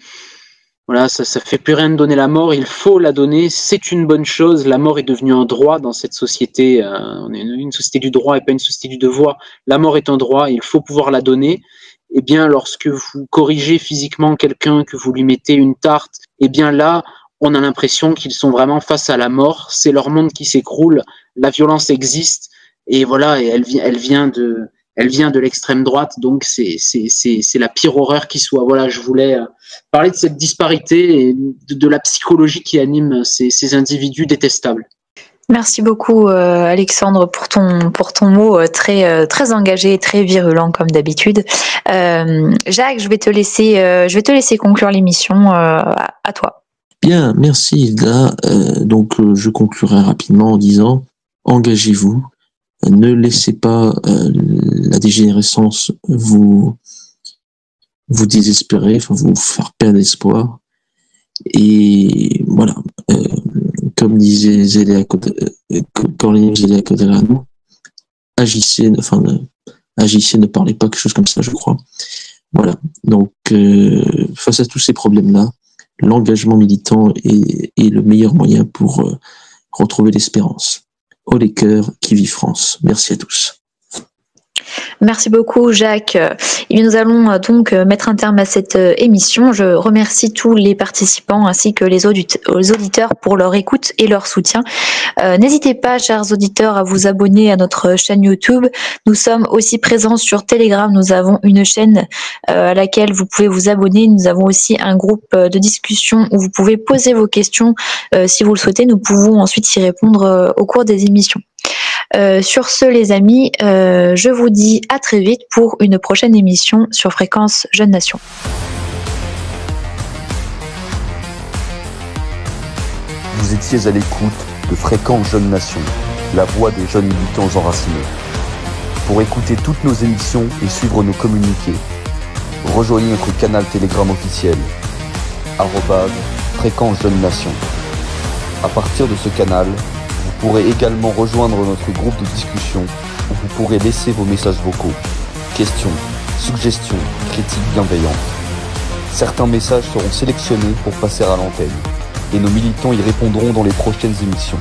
voilà, ça fait plus rien de donner la mort, il faut la donner, c'est une bonne chose, la mort est devenue un droit dans cette société, on est une société du droit et pas une société du devoir, la mort est un droit, il faut pouvoir la donner. Eh bien, lorsque vous corrigez physiquement quelqu'un, que vous lui mettez une tarte, eh bien là, on a l'impression qu'ils sont vraiment face à la mort, c'est leur monde qui s'écroule, la violence existe, et voilà, et elle vient de l'extrême droite, donc c'est la pire horreur qui soit. Voilà, je voulais parler de cette disparité et de la psychologie qui anime ces individus détestables. Merci beaucoup Alexandre pour ton mot très engagé et très virulent comme d'habitude. Jacques, je vais te laisser conclure l'émission. À toi. Bien, merci Hilda. Donc je conclurai rapidement en disant engagez-vous, ne laissez pas la dégénérescence vous désespérer, enfin vous faire perdre espoir. Et voilà. Comme disait Cornelius Zelia Coderano, agissez, ne parlez pas, quelque chose comme ça, je crois. Voilà. Donc, face à tous ces problèmes-là, l'engagement militant est le meilleur moyen pour retrouver l'espérance. Haut les cœurs, qui vit France. Merci à tous. Merci beaucoup Jacques. Et nous allons donc mettre un terme à cette émission. Je remercie tous les participants ainsi que les auditeurs pour leur écoute et leur soutien. N'hésitez pas, chers auditeurs, à vous abonner à notre chaîne YouTube. Nous sommes aussi présents sur Telegram. Nous avons une chaîne à laquelle vous pouvez vous abonner. Nous avons aussi un groupe de discussion où vous pouvez poser vos questions si vous le souhaitez. Nous pouvons ensuite y répondre au cours des émissions. Sur ce, les amis, je vous dis à très vite pour une prochaine émission sur Fréquence Jeunes Nation. Vous étiez à l'écoute de Fréquence Jeunes Nation, la voix des jeunes militants enracinés. Pour écouter toutes nos émissions et suivre nos communiqués, rejoignez notre canal Telegram officiel, @Fréquence Jeunes Nation. À partir de ce canal, vous pourrez également rejoindre notre groupe de discussion où vous pourrez laisser vos messages vocaux, questions, suggestions, critiques bienveillantes. Certains messages seront sélectionnés pour passer à l'antenne et nos militants y répondront dans les prochaines émissions.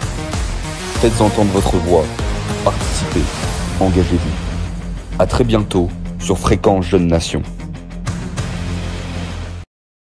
Faites entendre votre voix, participez, engagez-vous. À très bientôt sur Fréquence Jeunes Nation.